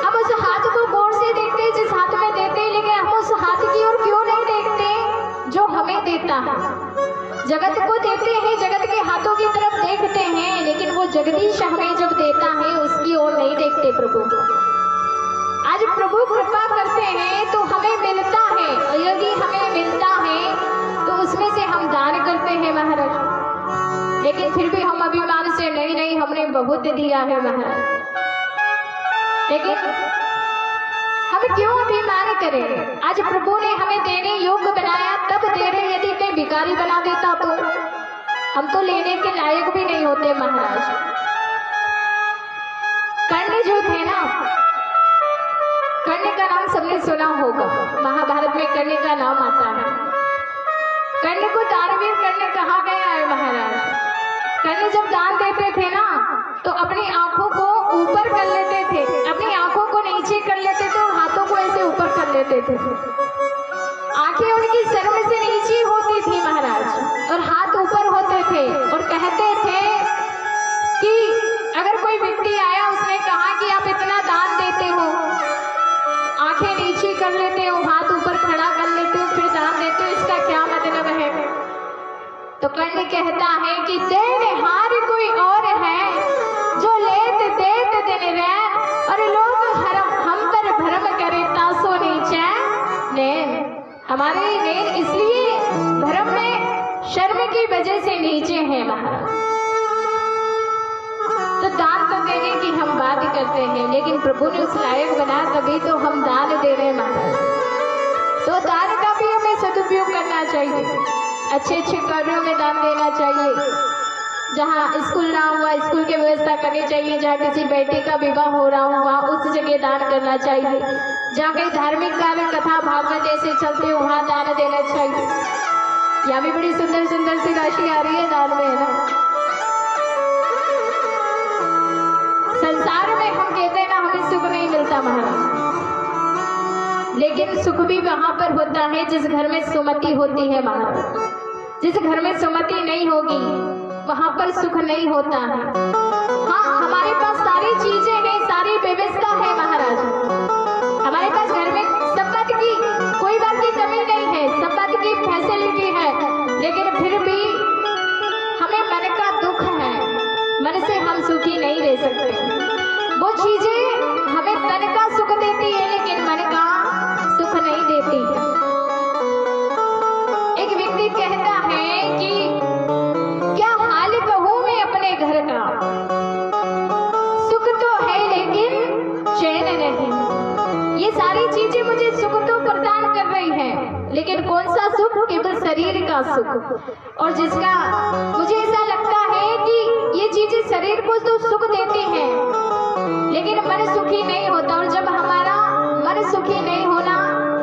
Speaker 2: हम उस हाथ को गौर से देखते जिस हाथ में देते, लेकिन हम उस हाथ की ओर क्यों नहीं देखते जो हमें देता है। जगत को देते हैं, जगत के हाथों की तरफ देखते हैं, लेकिन वो जगदीश हमें जब देता है उसकी ओर नहीं देखते प्रभु। आज प्रभु कृपा करते हैं तो हमें मिलता है, और यदि हमें मिलता है तो उसमें से हम दान करते हैं महाराज। लेकिन फिर भी हम अभिमान से नहीं हमने बहुत दिया है महाराज। लेकिन हम क्यों अभिमान करें? आज प्रभु ने हमें देने योग्य बनाया तब दे रहे, यदि कोई भिखारी बना देता तो हम तो लेने के लायक भी नहीं होते महाराज। कर्ण जो थे ना, कर्ण का नाम सबने सुना होगा, महाभारत में कर्ण का नाम आता है। कर्ण को दानवीर कर्ण कहा गया है महाराज। कर्ण जब दान देते थे ना तो अपनी आंखों को ऊपर कर लेते थे, अपनी आंखों को नीचे कर लेते थे और हाथों को ऐसे ऊपर कर लेते थे। आंखें उनकी शर्म से नीची होती थी महाराज, और हाथ ऊपर होते थे, और कहते थे कि अगर कोई व्यक्ति आया, उसने कहा कि आप इतना दान देते हो, आंखें नीची कर लेते हो, हाथ ऊपर खड़ा कर लेते हो, फिर दान देते हो, इसका क्या मतलब है? तो कर्ण कहता है कि देनहार कोई और है, जो लेत देत दिन रैन, और लोग हम पर भ्रम करे तासो नीचे नैन। हमारे नैन इसलिए भ्रम में शर्म की वजह से नीचे है महाराज। तो दान तो देने की हम बात करते हैं, लेकिन प्रभु ने उस लायक बना, तभी तो हम दान दे रहे हैं महाराज। तो दान का भी हमें सदुपयोग करना चाहिए, अच्छे अच्छे कार्यों में दान देना चाहिए। जहाँ स्कूल ना हुआ, स्कूल की व्यवस्था करनी चाहिए। जहाँ किसी बेटे का विवाह हो रहा हुआ, उस जगह दान करना चाहिए। जहाँ कहीं धार्मिक कार्य, कथा भागवत जैसे चलते हो, वहाँ दान देना चाहिए। यहाँ भी बड़ी सुंदर सुंदर सी राशि आ रही है दान में, है ना। संसार में हम कहते हैं ना, हमें सुख नहीं मिलता महाराज, लेकिन सुख भी वहां पर होता है जिस घर में सुमति होती है महाराज। जिस घर में सुमति नहीं होगी, वहां पर सुख नहीं होता है। हाँ, हमारे पास सारी चीजें हैं, सारी व्यवस्था है महाराज, हमारे पास घर में सब बात की कोई बात की कमी नहीं है, सब बात की फैसिलिटी है, लेकिन फिर भी हमें मन का दुख है, मन से हम सुखी नहीं रह सकते। वो चीजें हमें तन का सुख देती है, लेकिन मन का सुख नहीं देती है। एक व्यक्ति कहता है कि क्या हाल कहूं मैं अपने घर का, सुख तो है लेकिन चैन नहीं। ये सारी चीजें मुझे सुख तो प्रदान कर रही हैं, लेकिन कौन सा सुख? केवल शरीर का सुख। और जिसका मुझे ऐसा लगता है कि ये चीजें शरीर को तो सुख देती हैं, लेकिन मन सुखी नहीं होता। और जब हमारा मन सुखी नहीं होना,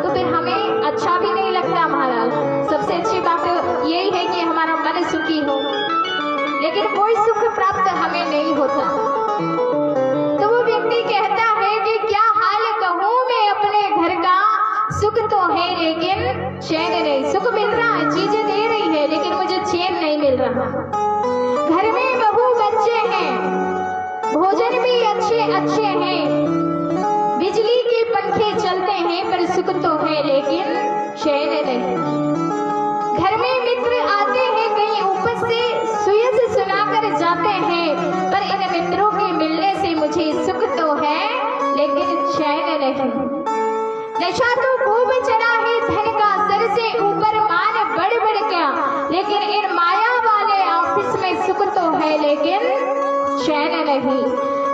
Speaker 2: तो फिर हमें अच्छा भी नहीं लगता महाराज। सबसे अच्छी बात यही है कि हमारा मन सुखी हो, लेकिन कोई सुख प्राप्त हमें नहीं होता। तो वो व्यक्ति कहता है कि क्या हाल कहूं मैं अपने घर का, सुख तो है लेकिन चैन नहीं। सुख मिल रहा है, चीजें दे रही है, लेकिन मुझे चैन नहीं मिल रहा। घर में बहू बच्चे हैं, भोजन भी अच्छे अच्छे हैं, बिजली के पंखे चलते हैं, पर सुख तो है लेकिन चैन नहीं। घर में मित्र आते हैं, कहीं ऊपर से सुयस सुनाकर जाते हैं, पर इन मित्रों के मिलने से मुझे सुख तो है लेकिन चैन नहीं। नशा तो खूब चढ़ा है धन का, सर से ऊपर मान बढ़ बढ़ गया, लेकिन इन माया वाले ऑफिस में सुख तो है लेकिन चैन नहीं।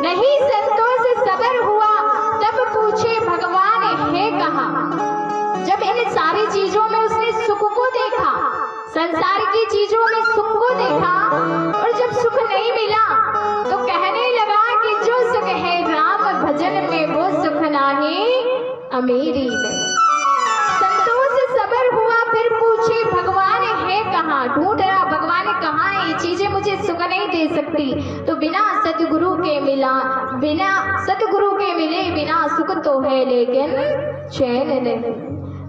Speaker 2: नहीं संतोष सबर हुआ, तब पूछे भगवान है कहाँ। जब इन सारी चीजों में उसने सुख को देखा, संसार की चीजों में सुख को देखा, और जब सुख नहीं मिला तो कहने लगा कि जो सुख है राम भजन में, वो सुख नहीं अमीरी में। संतोष सबर हुआ, फिर पूछे भगवान है कहाँ। ढूंढ रहा भगवान कहाँ है, ये चीजें मुझे सुख नहीं दे सकती। तो बिना सतगुरु के मिला, बिना सतगुरु के मिले बिना सुख तो है लेकिन चैन नहीं।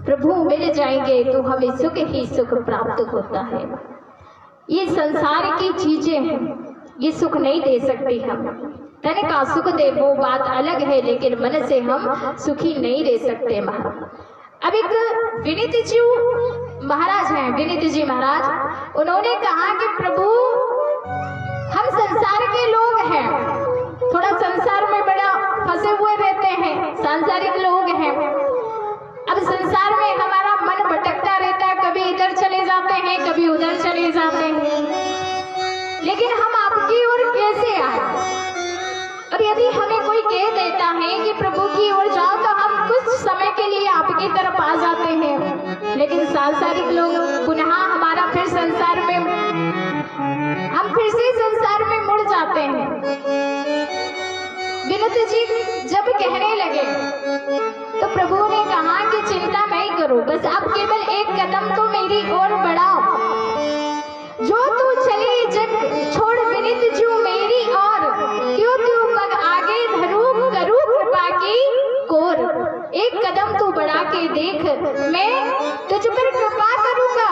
Speaker 2: प्रभु मिल जाएंगे तो हमें सुख ही सुख प्राप्त होता है। ये संसार की चीजें हैं, ये सुख नहीं दे सकती हम। तन का सुख दे वो बात अलग है, लेकिन मन से हम सुखी नहीं रह सकते महाराज। अब एक विनीत जी महाराज हैं, विनीत जी महाराज, उन्होंने कहा कि प्रभु हम संसार के लोग हैं, थोड़ा संसार में बड़ा फंसे हुए रहते हैं, सांसारिक लोग हैं। अब संसार में हमारा मन भटकता रहता है, कभी इधर चले जाते हैं, कभी उधर चले जाते हैं, लेकिन हम आपकी ओर कैसे आए? और यदि हमें कोई कह देता है कि प्रभु की ओर जाओ, तो हम कुछ समय के लिए आपकी तरफ आ जाते हैं, लेकिन सांसारिक लोग पुनः हमारा फिर संसार में, हम फिर से संसार में मुड़ जाते हैं। विनोद जी जब कहने लगे तो प्रभु ने कहा कि चिंता नहीं करो, बस आप केवल एक कदम तो मेरी ओर बढ़ाओ। जो तू चले जग छोड़ विनित जू मेरी ओर, क्यों तू पग आगे धरू करूं कृपा की कोर। एक कदम तू बढ़ा के देख, मैं तुझ मुझ पर कृपा करूंगा।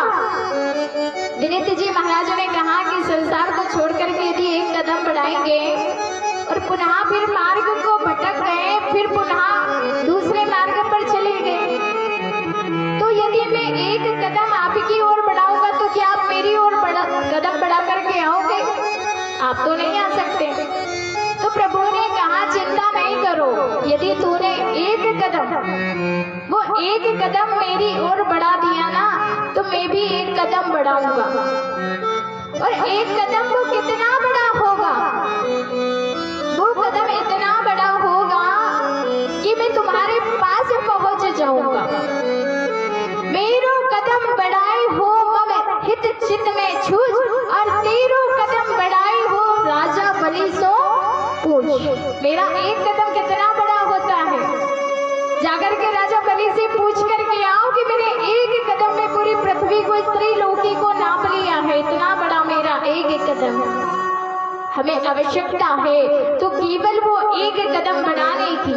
Speaker 2: विनीत जी महाराज ने कहा कि संसार को छोड़ करके यदि एक कदम बढ़ाएंगे और पुनः फिर मार्ग को भटक गए, फिर पुनः दूसरे मार्ग पर चले गए, तो यदि मैं एक कदम आपकी ओर बढ़ाऊंगा तो क्या आप मेरी ओर कदम बढ़ा करके आओगे? आप तो नहीं आ सकते। तो प्रभु ने कहा चिंता नहीं करो, यदि तूने एक कदम, वो एक कदम मेरी ओर बढ़ा दिया ना, तो मैं भी एक कदम बढ़ाऊंगा। और एक कदम वो कितना बड़ा होगा? वो कदम इतना बड़ा होगा कि मैं तुम्हारे पास पहुंच जाऊंगा। मेरो कदम बढ़ाए हो मग हित चित में छूझ, और तेरो कदम बढ़ाए हो राजा बलि सो पूछ। मेरा एक कदम कितना बड़ा होता है? जाकर के राजा बलि से पूछ करके आओ कि मेरे एक कदम में पूरी पृथ्वी को, स्त्री लोकी को नाप लिया है, इतना बड़ा मेरा एक कदम। हमें आवश्यकता है तो केवल वो एक कदम बढ़ाने की,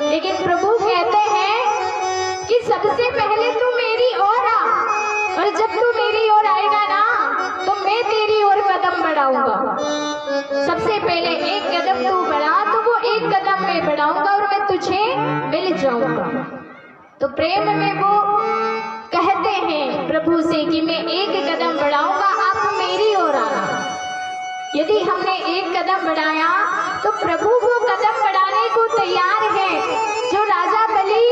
Speaker 2: लेकिन प्रभु कहते हैं कि सबसे पहले तू मेरी ओर आ, और जब तू मेरी ओर आएगा ना तो मैं तेरी ओर कदम बढ़ाऊंगा। सबसे पहले एक कदम तू बढ़ा तो वो एक कदम मैं बढ़ाऊंगा और मैं तुझे मिल जाऊंगा। तो प्रेम में वो कहते हैं प्रभु से कि मैं एक कदम बढ़ाऊंगा, आप मेरी ओर आना। यदि हमने एक कदम बढ़ाया तो प्रभु वो कदम बढ़ाने को तैयार है। जो राजा बलि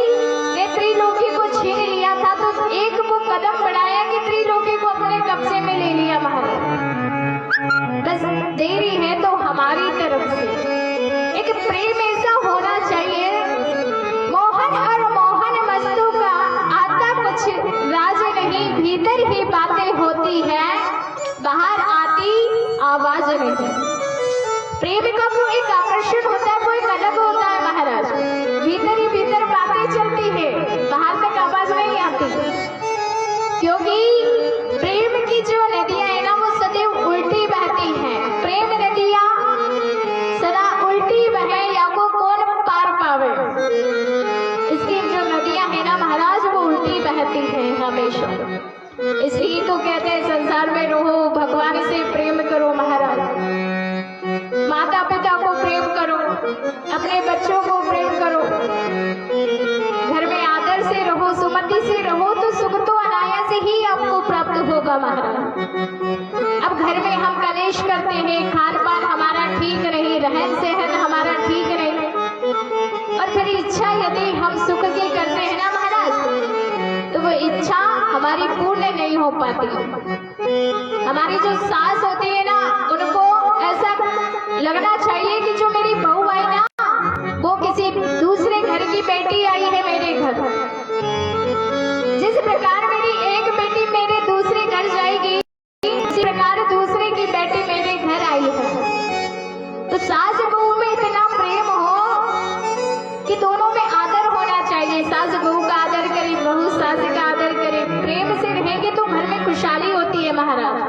Speaker 2: ने त्रिलोकी को छीन लिया था, तो एक वो कदम बढ़ाया कि त्रिलोकी को अपने कब्जे में ले लिया महाराज। बस देरी है तो हमारी तरफ से एक प्रेम ऐसा होना चाहिए, मोहन और मोहन मस्तों का आता कुछ राज नहीं, भीतर ही बातें होती है, बाहर आती आवाज नहीं। प्रेम का वो एक आकर्षण होता है, वो एक अलग होता है महाराज। भीतर ही भीतर बातें चलती है, बाहर तक आवाज नहीं आती, क्योंकि प्रेम की जो नदियां है ना वो सदैव उल्टी बहती हैं। प्रेम नदियां सदा उल्टी बहे या को कौन पार पावे। इसकी जो नदियां है ना महाराज वो उल्टी बहती हैं हमेशा। इसलिए तो कहते हैं संसार में रहो, भगवान से प्रेम करो महाराज, माता पिता को प्रेम करो, अपने बच्चों को प्रेम करो, घर में आदर से रहो, सुमति से रहो, तो सुख तो अनायास ही आपको प्राप्त होगा महाराज। अब घर में हम कलेश करते हैं, खान पान हमारा ठीक नहीं, रहन सहन हमारा ठीक नहीं, और फिर इच्छा यदि हम सुख की करते हैं ना महाराज, तो वो इच्छा हमारी पूर्ण नहीं हो पाती। हमारी जो सास होती है ना, उनको ऐसा लगना चाहिए कि जो मेरी बहू आई ना वो किसी दूसरे घर की बेटी आई है मेरे घर। जिस प्रकार मेरी एक बेटी मेरे दूसरे घर जाएगी, इसी प्रकार दूसरे की बेटी मेरे घर आई है। तो सास बहू में इतना प्रेम हो कि दोनों में आदर होना चाहिए। सास बहू का आदर करे, बहू सास का आदर करे, प्रेम से रहेंगे तो घर में खुशहाली होती है महाराज।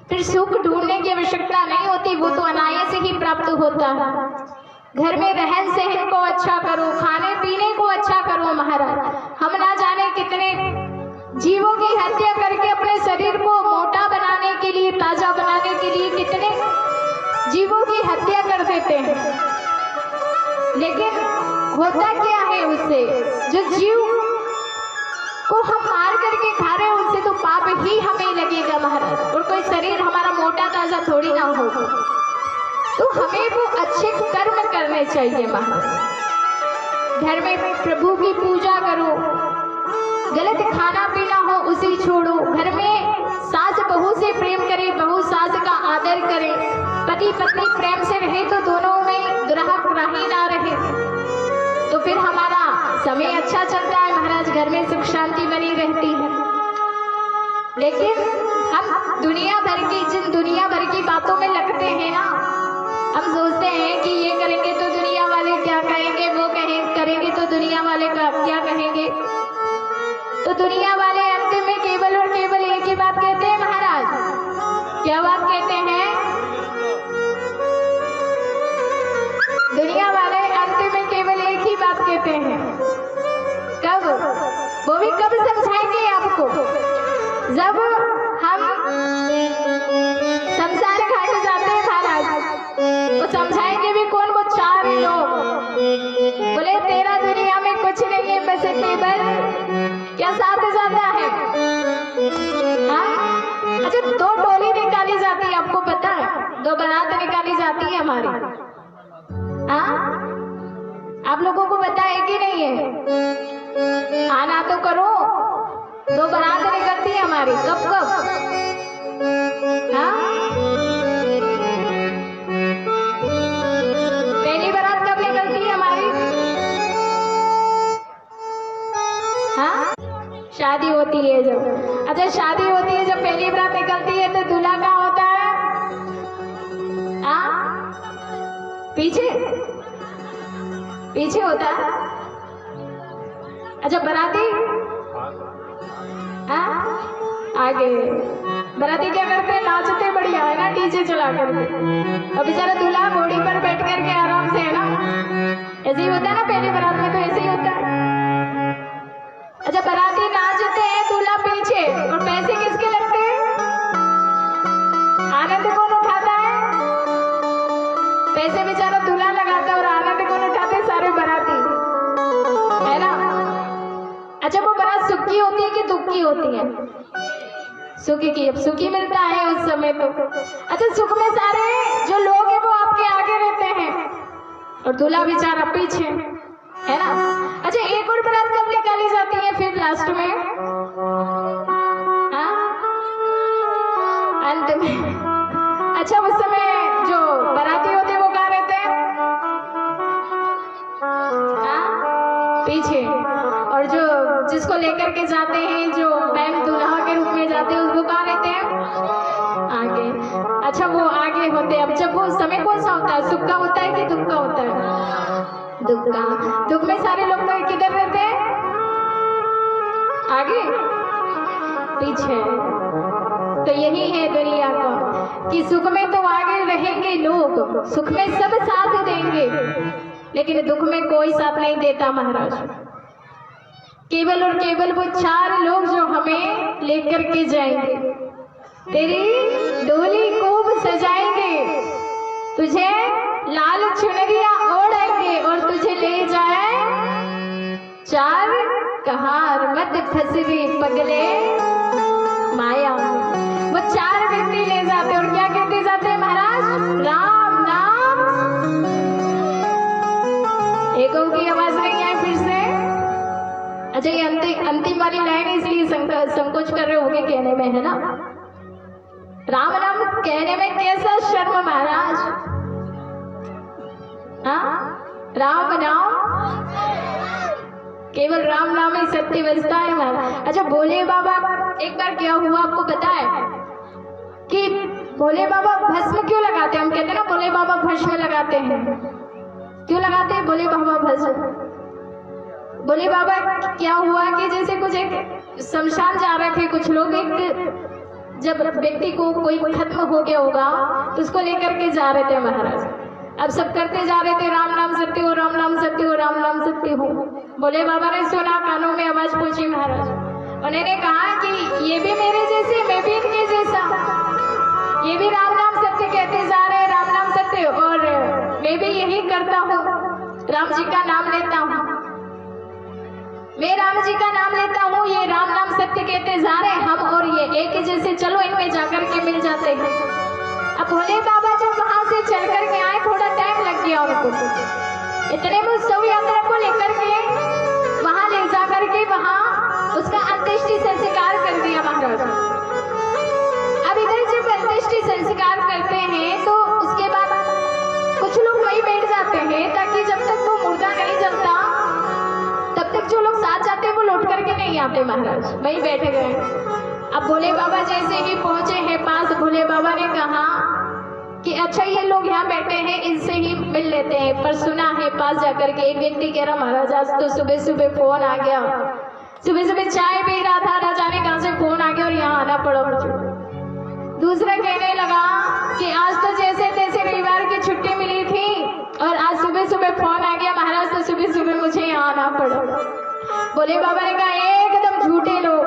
Speaker 2: फिर सुख ढूंढने की आवश्यकता नहीं होती, वो तो अनायास ही प्राप्त होता है। घर में रहन सहन को अच्छा करो, खाने पीने को अच्छा करो महाराज। हम ना जाने कितने जीवों की हत्या करके अपने शरीर को मोटा बनाने के लिए, ताजा बनाने के लिए कितने जीवों की हत्या कर देते हैं, लेकिन होता क्या है उससे? जो जीव को हम मार करके खा रहे हैं उनसे तो पाप ही हमें लगेगा महाराज, और कोई शरीर हमारा मोटा ताजा थोड़ी ना होगा। तो हमें वो अच्छे कर्म करने चाहिए महाराज। घर में प्रभु की पूजा करो, गलत खाना पीना हो उसे छोड़ो, घर में सास बहू से प्रेम करे, बहू सास का आदर करे, पति पत्नी प्रेम से रहे तो दोनों में दुराग्रही ना रहे, तो फिर हमारा समय अच्छा चलता है महाराज, घर में सुख शांति बनी रहती है। लेकिन हम दुनिया भर की बातों में लगते हैं ना, हम सोचते हैं कि ये करेंगे तो दुनिया वाले क्या कहेंगे, वो करेंगे तो दुनिया वाले क्या कहेंगे। तो दुनिया वाले अंत में केवल और केवल एक ही बात कहते हैं महाराज। क्या बात कहते हैं? दुनिया वाले अंत में केवल एक ही बात कहते हैं। कब? वो भी कब समझाएंगे आपको? को जब हम शमशान घाट जाते हैं महाराज, तो समझाएंगे भी कौन? वो 4 लोग बोले तेरा दुनिया में कुछ नहीं है, बस केवल क्या साथ जाता है। हाँ? अच्छा, 2 टोली निकाली जाती है, आपको पता है? 2 बारात निकाली जाती है हमारी। हाँ, आप लोगों को पता है कि नहीं है? आना तो करो। 2 बारात निकलती है हमारी। कब कब? हाँ, पहली बारात कब निकलती है हमारी? हाँ, शादी होती है जब। अच्छा, शादी होती है जब पहली बारात निकलती है, तो दूल्हा कहाँ होता है? हाँ, पीछे पीछे होता है। अच्छा, बराती? हाँ, आगे। बराती क्या करते हैं? नाचते बढ़िया है ना, डीजे चला करके। और बेचारा दूल्हा घोड़ी पर बैठ करके आराम से, है ना, ऐसे ही होता है ना पहली बारात में, तो ऐसे ही होता है। अच्छा, बराती नाचते हैं, दूल्हा पीछे, और पैसे किसके लगते हैं? आनंद कौन उठाता है? पैसे बेचारा दूल्हा लगाता है, और आनंद कौन उठाते? सारे बराती, है ना। अच्छा, वो बारात सुख की होती है कि दुख की होती है? सुखी की। अब सुखी मिलता है उस समय तो। अच्छा, सुख में सारे जो लोग हैं वो आपके आगे रहते हैं, और दूल्हा बेचारा पीछे, है ना। अच्छा, एक और बारात कब निकाली जाती है फिर लास्ट में? हाँ, अंत में। अच्छा, उस समय जो बाराती होते हैं वो कहाँ रहते हैं? हाँ, पीछे। और जो जिसको लेकर के जाते हैं, जो मैम दूल्हा के रूप में जाते हैं, उसको कहाँ रहते हैं? आगे। अच्छा, वो आगे होते हैं। अब जब वो समय कौन सा होता है? सुख का होता है कि दुख का होता है? दुख का। दुख में सारे लोग तो किधर रहते हैं? आगे, पीछे। तो यही है दुनिया का कि सुख में तो आगे रहेंगे लोग, सुख में सब साथ देंगे, लेकिन दुख में कोई साथ नहीं देता महाराज। केवल और केवल वो 4 लोग जो हमें लेकर के जाएंगे, तेरी डोली खूब सजाएंगे, तुझे लाल चुनरिया ओढ़ेंगे, और तुझे ले जाए 4 कहार मत फंसवी पगले माया। वो 4 व्यक्ति ले जाते, और क्या कहते जाते हैं महाराज? राम नाम। एक की आवाज नहीं आई फिर से? अच्छा, ये अंतिम वाली लाइन इसलिए संकोच कर रहे होंगे कहने में, है ना। राम नाम कहने में कैसा शर्म महाराज। हाँ, राम नाम, केवल राम नाम ही सत्य बचता है महाराज। अच्छा, भोले बाबा, एक बार क्या हुआ आपको पता है कि भोले बाबा भस्म क्यों लगाते हैं? हम कहते हैं ना भोले बाबा भस्म लगाते हैं। क्यों लगाते हैं भोले बाबा भस्म? भोले बाबा क्या हुआ कि जैसे कुछ एक शमशान जा रहे थे कुछ लोग, एक जब व्यक्ति को कोई खत्म हो गया होगा तो उसको लेकर के जा रहे थे महाराज। अब सब करते जा रहे थे राम नाम सत्य हो, राम नाम सत्य हो, राम नाम सत्य हो। भोले बाबा ने सुना, कानों में आवाज पहुंची महाराज। उन्होंने कहा कि ये भी मेरे जैसे, मैं भी इनके जैसा, ये भी राम नाम सत्य कहते जा रहे हैं, राम नाम सत्य, और मैं भी यही करता हूँ, राम जी का नाम लेता हूँ, मैं राम जी का नाम लेता हूँ, ये राम नाम सत्य कहते जा रहे हैं, हम और ये एक जैसे, चलो इनमें जाकर के मिल जाते हैं। अब भोले बाबा जब वहां से चल करके आए, थोड़ा टाइम लग गया उनको, इतने में शव यात्रा को लेकर के वहां ले जा करके वहां उसका अंत्येष्टि संस्कार कर दिया महाराज। अब इधर जब अंत्येष्टि संस्कार करते हैं तो उसके बाद कुछ लोग वहीं बैठ जाते हैं, ताकि जब तक वो मुर्दा नहीं जलता तब तक जो लोग साथ जाते हैं वो लौट करके नहीं आते महाराज, वहीं बैठ गए। अब भोले बाबा जैसे ही पहुंचे हैं पास, भोले बाबा ने कहा कि अच्छा ये लोग यहाँ बैठे हैं, इनसे ही मिल लेते हैं। पर सुना है पास जाकर के एक व्यक्ति कह रहा, महाराज आज तो सुबह सुबह फोन आ गया, सुबह सुबह चाय पी रहा था, ना जाने कहां से फोन आ गया और यहाँ आना पड़ा मुझे। दूसरा कहने लगा कि आज तो जैसे तैसे रविवार की छुट्टी मिली थी और आज सुबह सुबह फोन आ गया महाराज, तो सुबह सुबह मुझे यहाँ आना पड़ा। भोले बाबा ने कहा एकदम झूठे लोग,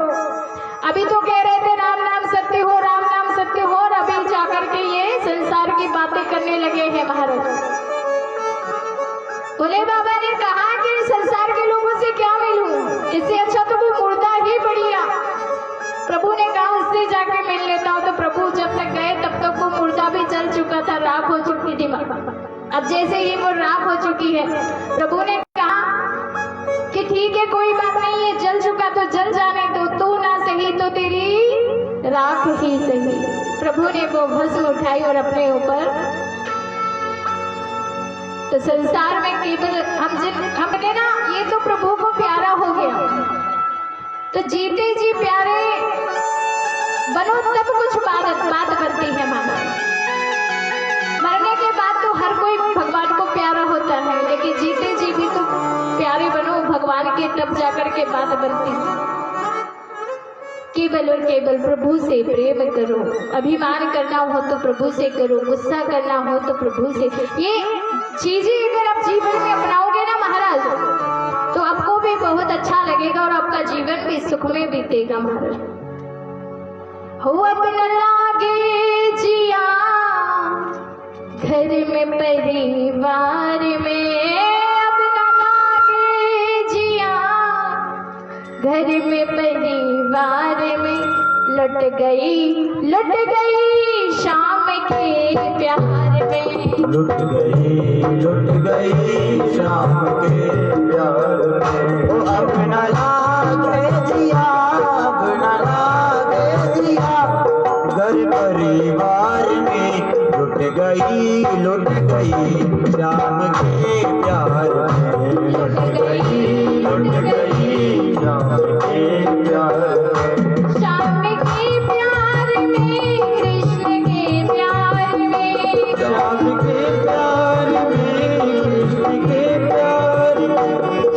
Speaker 2: अभी तो कह रहे थे राम नाम सत्य हो, राम नाम सत्य हो, और अभी जाकर के ये संसार की बातें करने लगे हैं महाराज। भोले बाबा ने कहा कि संसार के लोगों से क्या मिलूं, इससे अच्छा तो वो मुर्दा ही बढ़िया। प्रभु ने कहा उससे जाके मिल लेता हूं। तो प्रभु जब तक गए तब तक वो मुर्दा भी जल चुका था, राख हो चुकी थी बाबा। अब जैसे ही वो राख हो चुकी है, प्रभु ने कहा कि ठीक है कोई बात नहीं है, जल चुका तो जल जाने दो, तू ना सही तो तेरी राख ही सही। प्रभु ने वो भस्म उठाई और अपने ऊपर। तो संसार में केवल हमने ना ये तो प्रभु को प्यारा हो गया, तो जीते जी प्यारे बनो तब कुछ बात बनती है माना। मरने के बाद तो हर कोई भगवान को प्यारा होता है, लेकिन जीते जी भी तो प्यारे बनो भगवान के, तब जाकर के बात बनती है। केवल और केवल प्रभु से प्रेम करो, अभिमान करना हो तो प्रभु से करो, गुस्सा करना हो तो प्रभु से। ये चीजें अगर आप जीवन में अपनाओगे ना महाराज, तो आपको भी बहुत अच्छा लगेगा और आपका जीवन भी सुख में बीतेगा महाराज। हो अपना लागे जिया घर में परिवार में, अपना लागे जिया घर में परिवार में, लुट गई शाम के प्यार में,
Speaker 1: लुट गई शाम के प्यार में। ओ अपना लागे जिया, अपना लागे जिया घर परिवार में, लुट गई शाम के प्यार में, लुट गई शाम के प्यार में।
Speaker 2: शाम के प्यार में, कृष्ण के प्यार में,
Speaker 1: शाम के प्यार में, कृष्ण के प्यार में,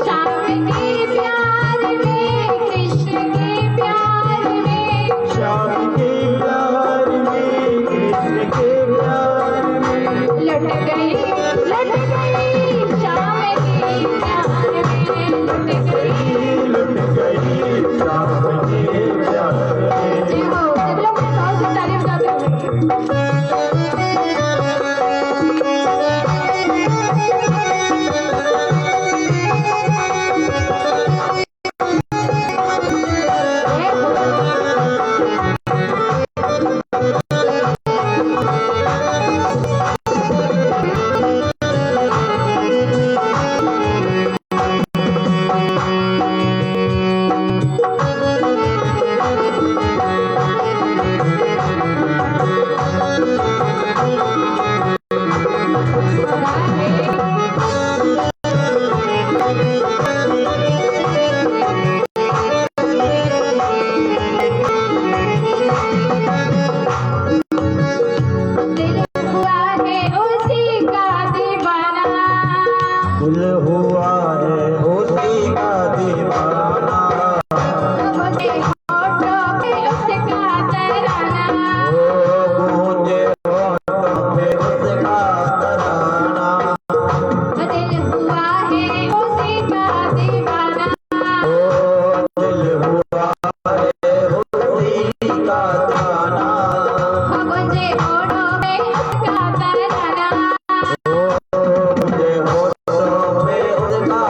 Speaker 2: शाम के प्यार में, कृष्ण के प्यार में,
Speaker 1: शाम के प्यार में, कृष्ण के प्यार में।
Speaker 2: लुट गई शाम के प्यार में,
Speaker 1: लुट गई शाम के प्यार में।
Speaker 2: जय हो। सब लोग बहुत सी तारीफ गाते
Speaker 1: दिल हुआ है उसी का दीवाना, ओ गूंजे होठों पे उसका तराना,
Speaker 2: दिल हुआ है उसी का दीवाना,
Speaker 1: ओ दिल हुआ है उसी का तराना,
Speaker 2: मुझे होठों में उसका तराना,
Speaker 1: ओ मुझे होठों पे उसका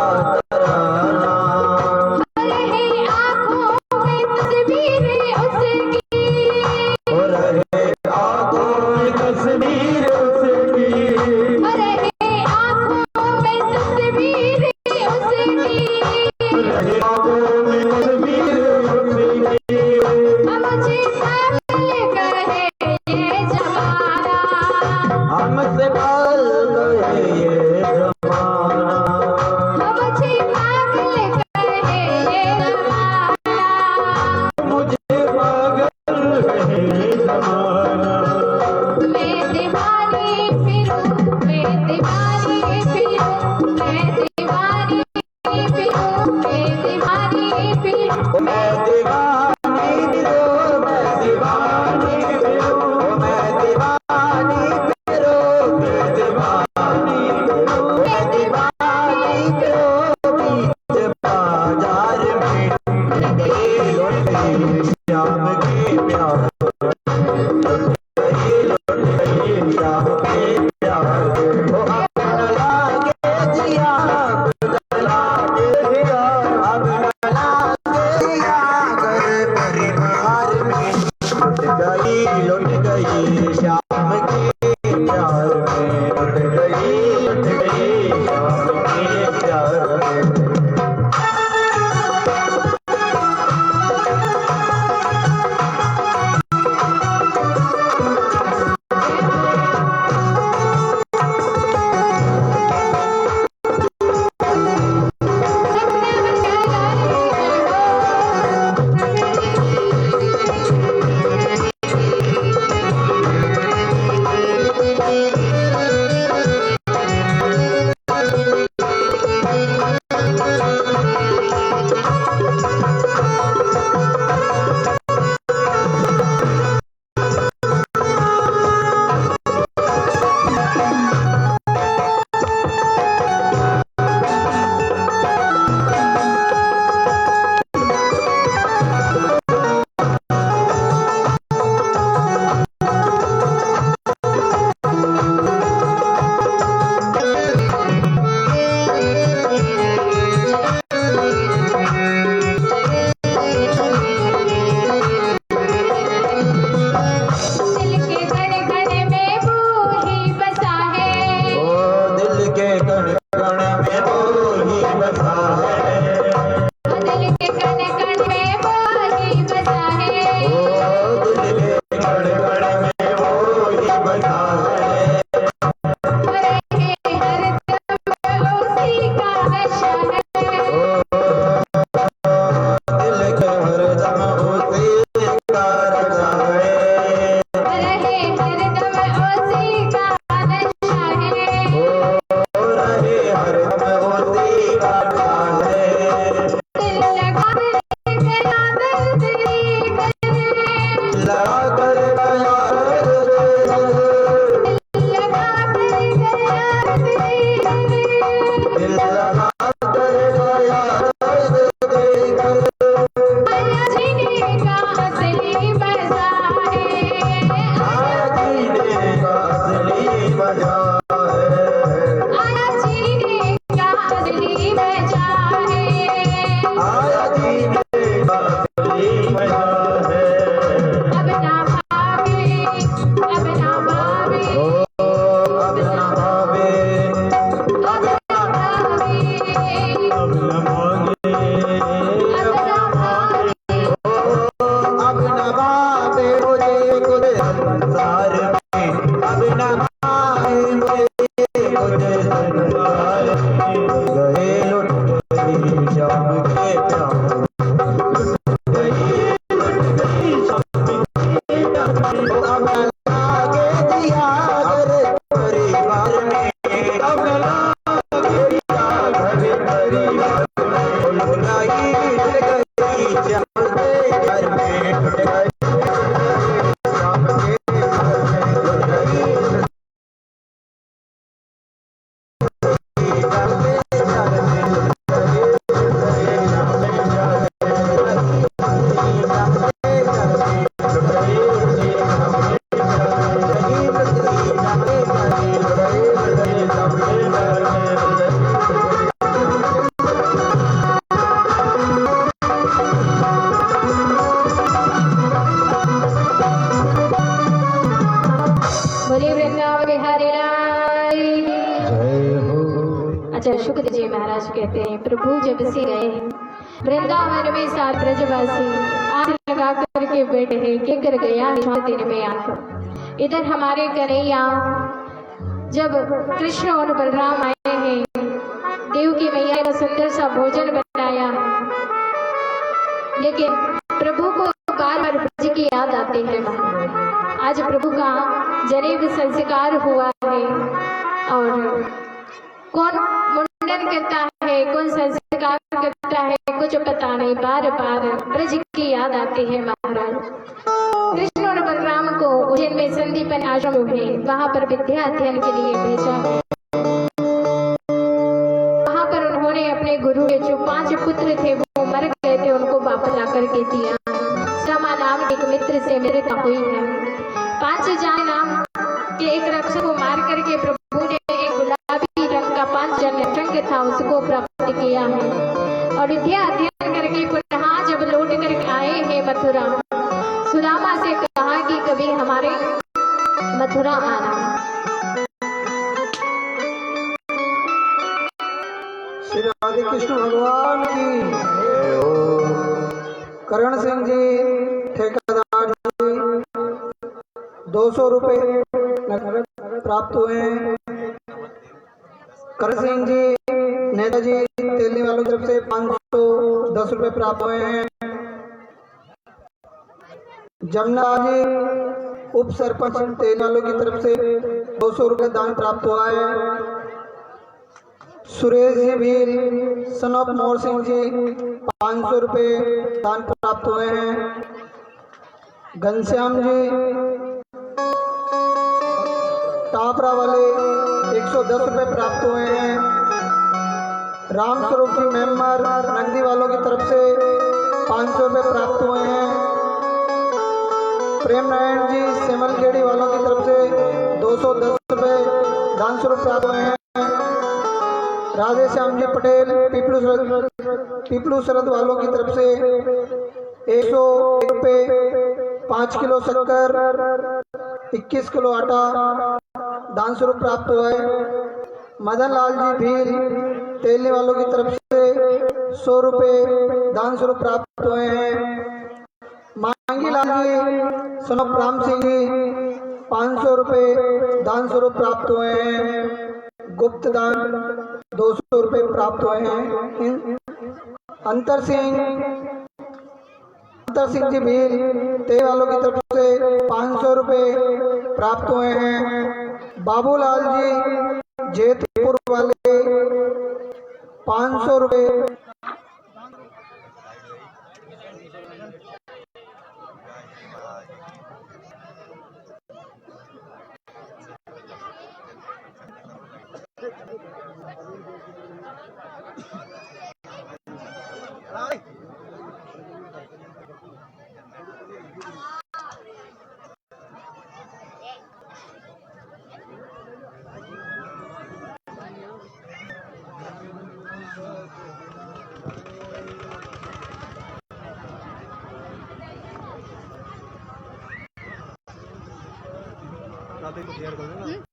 Speaker 1: अब न भागे अब न भागे मुझे खुद संसार में अब न भागे मुझे संसार में गए लुट गई शाम के प्यार अब लागे दिया घर परिवार में अब लागे दिया घर परिवार में बुलाई गई चलते घर में शाम के घर में बुलाई
Speaker 2: बोले वृंदावन बिहारी लाल की। अच्छा शुक्र जी महाराज कहते हैं प्रभु जब से गए वृंदावन में सात ब्रजवासी आग लगा करके बैठे हैं कि गिर गया दिन में आंख। इधर हमारे कन्हैया जब कृष्ण और बलराम आए हैं देव की मैया ने सुंदर सा भोजन बनाया लेकिन प्रभु को बार बार ब्रज की याद आती है। आज प्रभु का जनेब संस्कार हुआ है और कौन मुंडन करता है कौन संस्कार करता है कुछ पता नहीं, बार बार ब्रज की याद आती है। महाराज कृष्ण और बलराम को उज्जैन में संदीपन आश्रम है वहां पर विद्या अध्ययन के लिए भेजा है। वहां पर उन्होंने अपने गुरु के जो 5 पुत्र थे वो मर गए थे उनको वापस ला करके दिया। समा नाम के एक मित्र से मृत्यु हुई है। 5 जान नाम के एक रक्षक को मार करके प्रभु ने एक गुलाबी रंग का 5 जन रंग था उसको प्राप्त किया है और विद्या अध्ययन करके पुनः जब लौट कर आए हैं मथुरा सुदामा से कहा कि कभी हमारे मथुरा आना।
Speaker 3: श्री राधे कृष्ण भगवान की। करण सिंह जी ठेकेदार जी 200 रुपये नगद प्राप्त हुए हैं। करण सिंह जी नेताजी तेलनी वालों की तरफ से 510 रुपये प्राप्त हुए हैं। जमुना जी उप सरपंच तेलनी वालों की तरफ से 200 रुपये दान प्राप्त हुआ है। सुरेश जी वीर son of more Singh ji 500 रुपये दान प्राप्त हुए हैं। घनश्याम जी टापरा वाले 110 रुपये प्राप्त हुए हैं। राम स्वरूप जी मेम्बर नगदी वालों की तरफ से 500 रुपये प्राप्त हुए हैं। प्रेम नारायण जी सेमलखेड़ी वालों की तरफ से 210 रुपये दान स्वरूप प्राप्त हुए हैं। राधे श्याम जी पटेल पीपलू सरद वालों की तरफ से 101 रुपये 5 किलो शक्कर 21 किलो आटा दान स्वरूप प्राप्त हुआ है। मदन लाल जी भील तेलने वालों की तरफ से 100 रुपये दान स्वरूप प्राप्त हुए हैं। मांगी लाल जी सनप राम सिंह जी 500 रुपये दान स्वरूप प्राप्त हुए हैं। गुप्त दान 200 रुपये प्राप्त हुए हैं। अंतर सिंह जी भील तेल वालों की तरफ से 500 रुपये प्राप्त हुए हैं। बाबूलाल जी जेतपुर वाले 500 रुपये।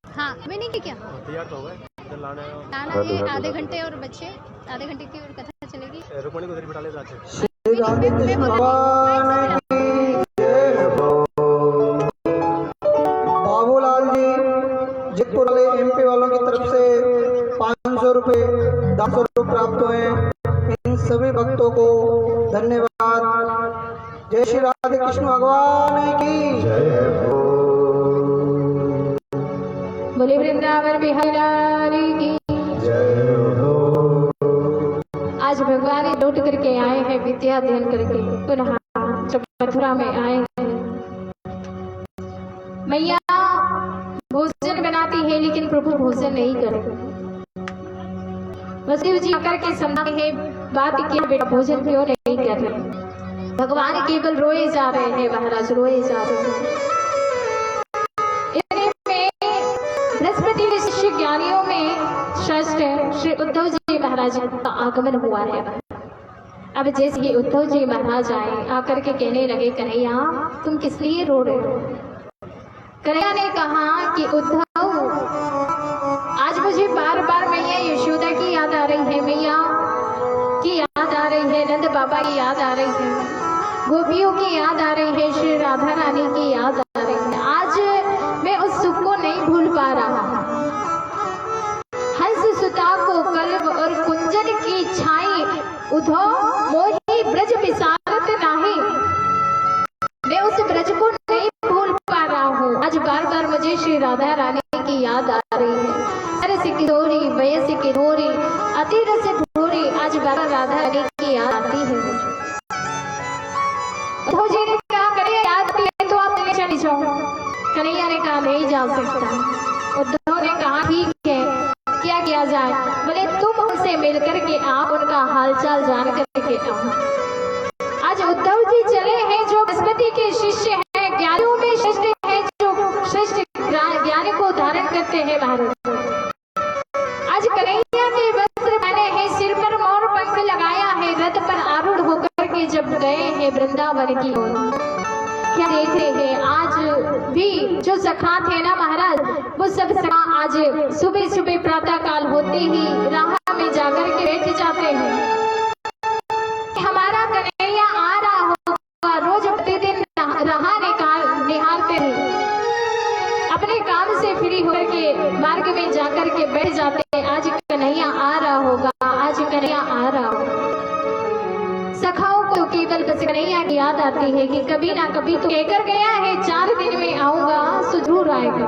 Speaker 4: हाँ मैंने क्या
Speaker 5: तैयार तो हो गए लाना
Speaker 4: है आधे घंटे और बच्चे
Speaker 2: आधे घंटे की और कथा चलेगी।
Speaker 1: रुक्मणी को उधर बिठा ले जाते हैं।
Speaker 3: श्री राधे कृष्ण भगवान की जय हो। बाबूलाल जी जितपुर वाले एमपी वालों की तरफ से 500 रुपये दान स्वरूप प्राप्त हुए हैं। इन सभी भक्तों को धन्यवाद। जय श्री राधे कृष्ण भगवान की जय हो।
Speaker 2: बोले वृंदावन बिहारी की
Speaker 3: जय हो।
Speaker 2: आज भगवान लौट करके आए हैं विद्या अध्ययन करके, पुनः जब मथुरा में आए हैं। मैया भोजन बनाती है लेकिन प्रभु भोजन नहीं करते। वसुदेव जी आकर के समझाते हैं बात क्या बेटा भोजन क्यों नहीं कर रहे। भगवान केवल रोए जा रहे हैं, महाराज रोए जा रहे हैं। इतने में बृहस्पति शिष्य ज्ञानियों में श्रेष्ठ श्री उद्धव जी महाराज का आगमन हुआ है। अब जैसे ही उद्धव जी महाराज आए आकर के कहने लगे कन्हैया तुम किस लिए रो रहे हो। कन्हैया ने कहा कि उद्धव आज मुझे बार बार मैया यशोदा की याद आ रही है, मैया की याद आ रही है, नंद बाबा की याद आ रही है, गोपियों की याद आ रही है, श्री राधा रानी की याद आ रही है। आज मैं उस सुख को नहीं भूल पा रहा। हंस सुता को कल्ब और कुंजन की छाई उद्धव मोही ब्रज विसारत नाही। मैं उस ब्रज को नहीं भूल पा रहा हूँ। आज बार बार मुझे श्री राधा रानी की याद आ रही है। सरस की डोरी वयस की डोरी अति रस ढोरी, आज बार बार राधा रानी की याद आती है। उद्धव जी ने कहा कन्हैया याद आती है तो आप ले चली जाओ। कन्हैया ने कहा नहीं जा सकता। उद्धव ने कहा ठीक है क्या किया जाए। बोले तुम उनसे मिलकर के आप उनका हालचाल जान करके आओ। आज उद्धव जी चले हैं जो बृहस्पति के शिष्य हैं, ज्ञानियों में श्रेष्ठ हैं, जो श्रेष्ठ ज्ञानी को धारण करते हैं महाराज। आज कन्हैया के वस्त्र पहने हैं, सिर पर मोर पंख लगाया है, रथ पर आरूढ़ होकर के जब गए हैं वृंदावन की ओर। क्या देख रहे हैं आज भी जो सखा थे ना महाराज, वो सब सखा आज सुबह सुबह प्रातः काल होते ही राह में जाकर के बैठ जाते हैं। हमारा कन्हैया आ रहा होगा, रोज प्रतिदिन राह निहारते हैं, अपने काम से फ्री होकर के मार्ग में जाकर के बैठ जाते हैं। आज कन्हैया आ रहा होगा, आज कन्हैया आ रहा होगा। सखाओं को केवल बस कन्हैया की याद आती है कि कभी ना कभी तो कहकर गया है 4 दिन में आऊंगा, सो जरूर आएगा।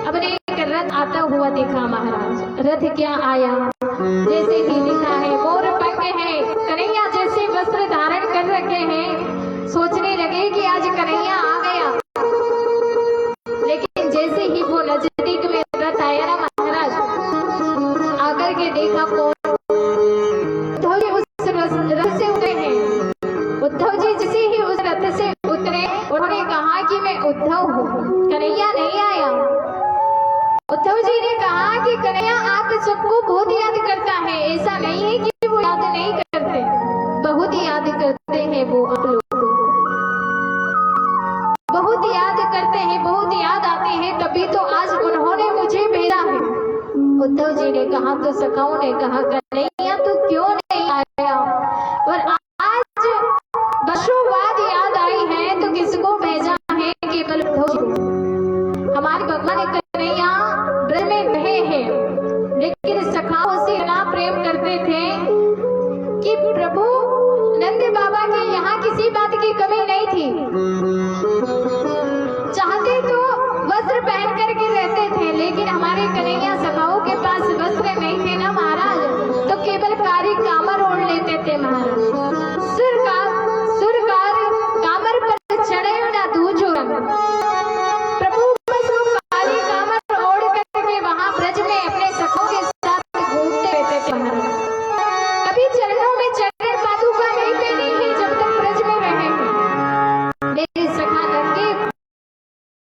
Speaker 2: अब ने एक रथ आता हुआ देखा महाराज। रथ क्या आया, जैसे ही लिखा है मोर पंख है, कन्हैया जैसे वस्त्र धारण कर रखे हैं, सोचने लगे कि आज कन्हैया आ गया। लेकिन जैसे ही वो नजदीक में रथ आया ना महाराज, आकर के देखा कौन, उद्धव जी उस रथ से उतरे हैं। उद्धव जी जैसे ही उस रथ से उतरे, उन्होंने कहा कि मैं उद्धव हूँ, कन्हैया नहीं आया। उद्धव जी ने कहा कि कन्हैया आप सबको बहुत याद करता है, ऐसा नहीं है कि वो याद नहीं करते, बहुत याद करते हैं वो आप लोगों को, बहुत याद करते हैं, बहुत याद आते हैं, तभी तो आज उन्होंने मुझे भेजा है। उद्धव जी ने कहा तो सखाओं ने कहा कन्हैया तू क्यों नहीं आया। और आज वर्षों बाद याद आई है तो किसको भेजा है, केवल उद्धव जी को। हमारे भगवान कन्हैया ब्रज में रहे हैं, लेकिन सखाओं से इतना प्रेम करते थे कि प्रभु नंद बाबा के यहाँ किसी बात की कमी नहीं थी। चाहते तो वस्त्र पहन करके रहते थे, लेकिन हमारे कन्हैया सखाओं के पास वस्त्र नहीं थे ना महाराज, तो केवल कारी कामर ओढ़ लेते थे महाराज। सुरकार कामर पर चढ़े ना दूजो रंग। प्रभु बस वो काली कामर ओढ़ करके वहां ब्रज में अपने सखों के साथ घूमते रहते थे महाराज। कभी चरणों में चरण पादुका नहीं पहनी है जब तक ब्रज में रहे हैं। मेरे सखा नंगे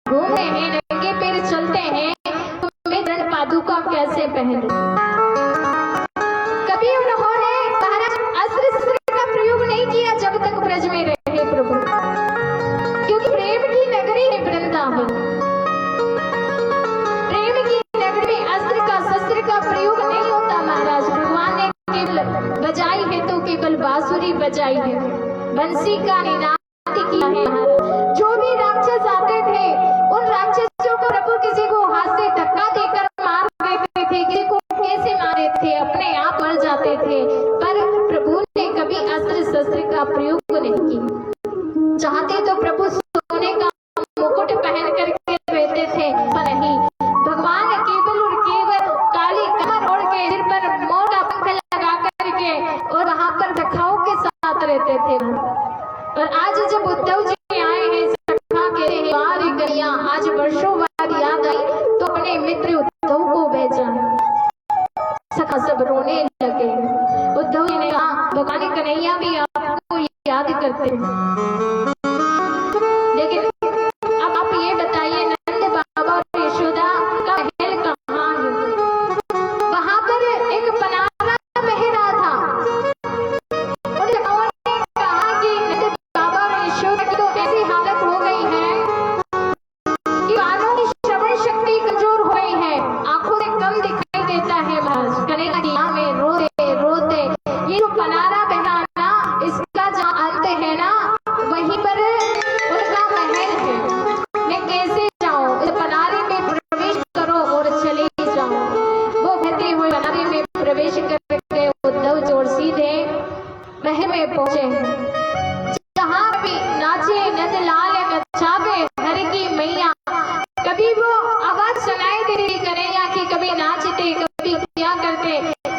Speaker 2: घूम रहे हैं, नंगे पैर चलते हैं, तो मैं चरण पादुका कैसे पहनूं। कभी उन्होंने महाराज अस्त्र सजाई है तो केवल बांसुरी बजाई है, बंसी का निनाद किया है महाराज। जो भी राक्षस आते थे उन राक्षसों को प्रभु किसी को हाथ से धक्का देकर मार देते थे, किसी को कैसे मारे थे, अपने आप मर जाते थे, पर प्रभु ने कभी अस्त्र शस्त्र का प्रयोग नहीं किया। चाहते तो प्रभु सोने का मुकुट पहन करके रहते थे, पर नहीं, भगवान केवल और केवल काली कमर ओढ़ के सिर पर मोर का पंख लगा करके और वहां पर सखाओं के साथ रहते थे। और आज जब उद्धव जी आए हैं, सखा के वारी कन्हैया आज वर्षों बाद याद आई तो अपने मित्र उद्धव को भेजा। सखा सब रोने लगे। उद्धव जी ने कहा भगवान कन्हैया भी आपको याद करते हैं, लेकिन अब आप ये बताइए नंद बाबा और यशोदा का महल कहाँ है? वहां पर एक पनारा बह रहा था। उन सखाओं ने कहा कि नंद बाबा और यशोदा की तो ऐसी हालत हो गई है कि कानों की श्रवण शक्ति कमजोर हो गई है, आंखों से कम दिखाई देता है। महाराज कन्हैया में रोते रोते ये जो पनारा बहना ना, इसका जहाँ अंत है ना वहीं पर उनका महल है। मैं कैसे जाऊं? इस पनारे में प्रवेश करो और चले जाओ। वो बहते हुए पनारे में प्रवेश करके उद्धव जोर सीधे महल में पहुंचे। जहाँ भी नाचे नंद लाल नचावे हर की मैया, कभी वो आवाज सुनाई दे रही कन्हैया की, कभी नाचते कभी क्या करते।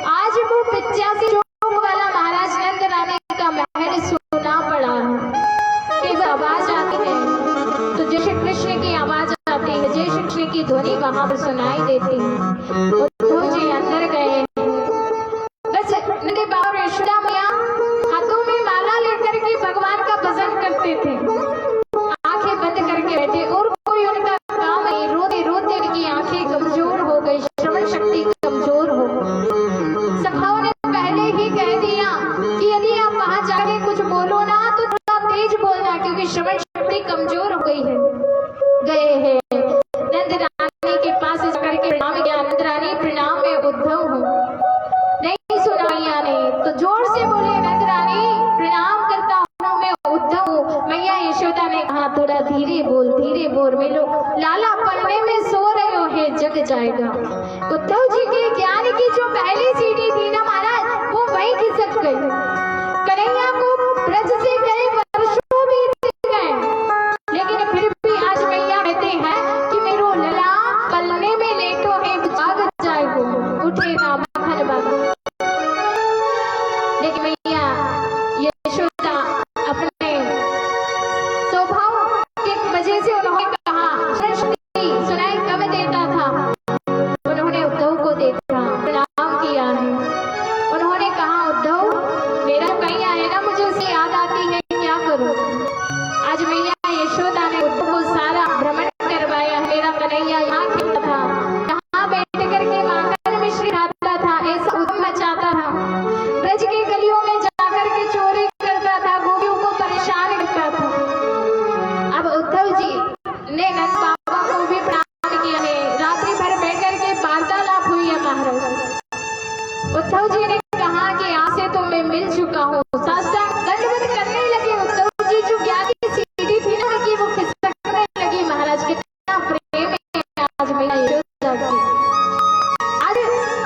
Speaker 2: आज वो 85 चौक वाला महाराज नंद रानी का महल सुना पड़ा है। केवल आवाज आती है तो जय श्री कृष्ण की आवाज आती है, जय श्री कृष्ण की ध्वनि वहां पर सुनाई देती है। उद्धव जी अंदर गए। बस नंद बाबा और यशोदा मैया हाथों में माला लेकर के भगवान का भजन करते थे, आंखें बंद करके बैठे और कोई उनका काम नहीं। रोते रोते उनकी आंखें कमजोर हो गई, श्रवण शक्ति कमजोर हो गई। सखाओं ने पहले ही कह दिया कि यदि आप वहां जाके कुछ बोलो ना तो थोड़ा तेज बोलना, क्योंकि श्रवण शक्ति कमजोर हो गई है। गए हैं नंद रानी के पास जाकर के प्रणाम किया। नंद रानी प्रणाम, मैं उद्धव हूँ। नहीं सुना मैया ने तो जोर से बोले नंद रानी प्रणाम करता हूँ, मैं उद्धव हूँ। मैया यशोदा ने कहा थोड़ा धीरे बोल मिलो, लाला पलने में सो रहे हो है, जग जाएगा। उद्धव जी के ज्ञान की जो पहली सीढ़ी थी ना महाराज, वो वही खिसक गई। कन्हैया को ब्रज से गए वर्षों बीत गए, लेकिन फिर भी आज मैया कहते हैं कि मेरो लला पलने में लेटो है, जाग जाएगो, उठे ना मखन बाबा। लेकिन मैया यशोदा अपने स्वभाव की वजह से उन्होंने कहा सुनाई कब देता था। उन्होंने उद्धव को देखा, प्रणाम किया है। उन्होंने कहा उद्धव मेरा कन्हैया है ना, मुझे उसे याद आती है, क्या करूं? आज मैया यशोदा ने उद्धव को सारा भ्रमण करवाया। मेरा कन्हैया यहाँ खेलता था, यहाँ बैठ करके माखन मिश्री खाता था, ऐसा उद्यम मचाता था, ब्रज के गलियों में जाकर के चोरी करता था, गोपियों को परेशान करता था। अब उद्धव जी ने नंद बाबा को भी प्रणाम किया है। रात्रि भर बैठ करके वार्तालाप हुई है महाराज। उद्धव जी ने कहा कि आज से तो मैं मिल चुका हूँ, साष्टांग दंडवत करने लगे। उद्धव जी जो ज्ञान की सीढ़ी थी ना कि वो खिसकने लगी। महाराज कितना प्रेम है आज मैया यशोदा की। आज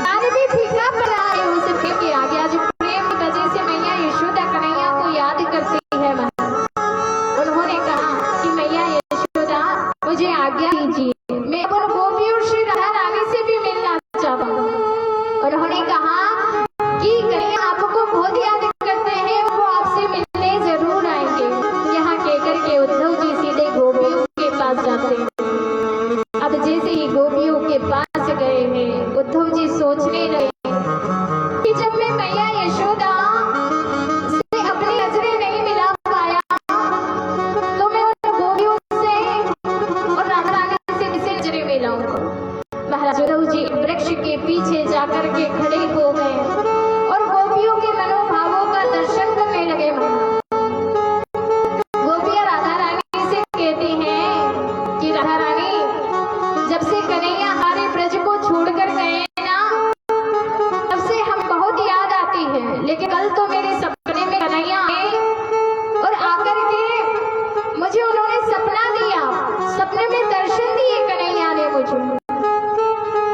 Speaker 2: गाने भी फीका पड़ा है उसे प्रेम के आगे। आज प्रेम की वजह से मैया यशोदा कन्हैया को याद करती है महाराज। उन्होंने कहा कि मैया यशोदा मुझे आज्ञा दीजिए, मैं उन गोपियों श्री राधा रानी से भी मिलना चाहूंगा। उन्होंने कहा कि कन्हैया आपको बहुत याद करते हैं मेरे सपने में कन्हैया आए और आकर के मुझे उन्होंने सपना दिया, सपने में दर्शन दिए कन्हैया ने मुझे।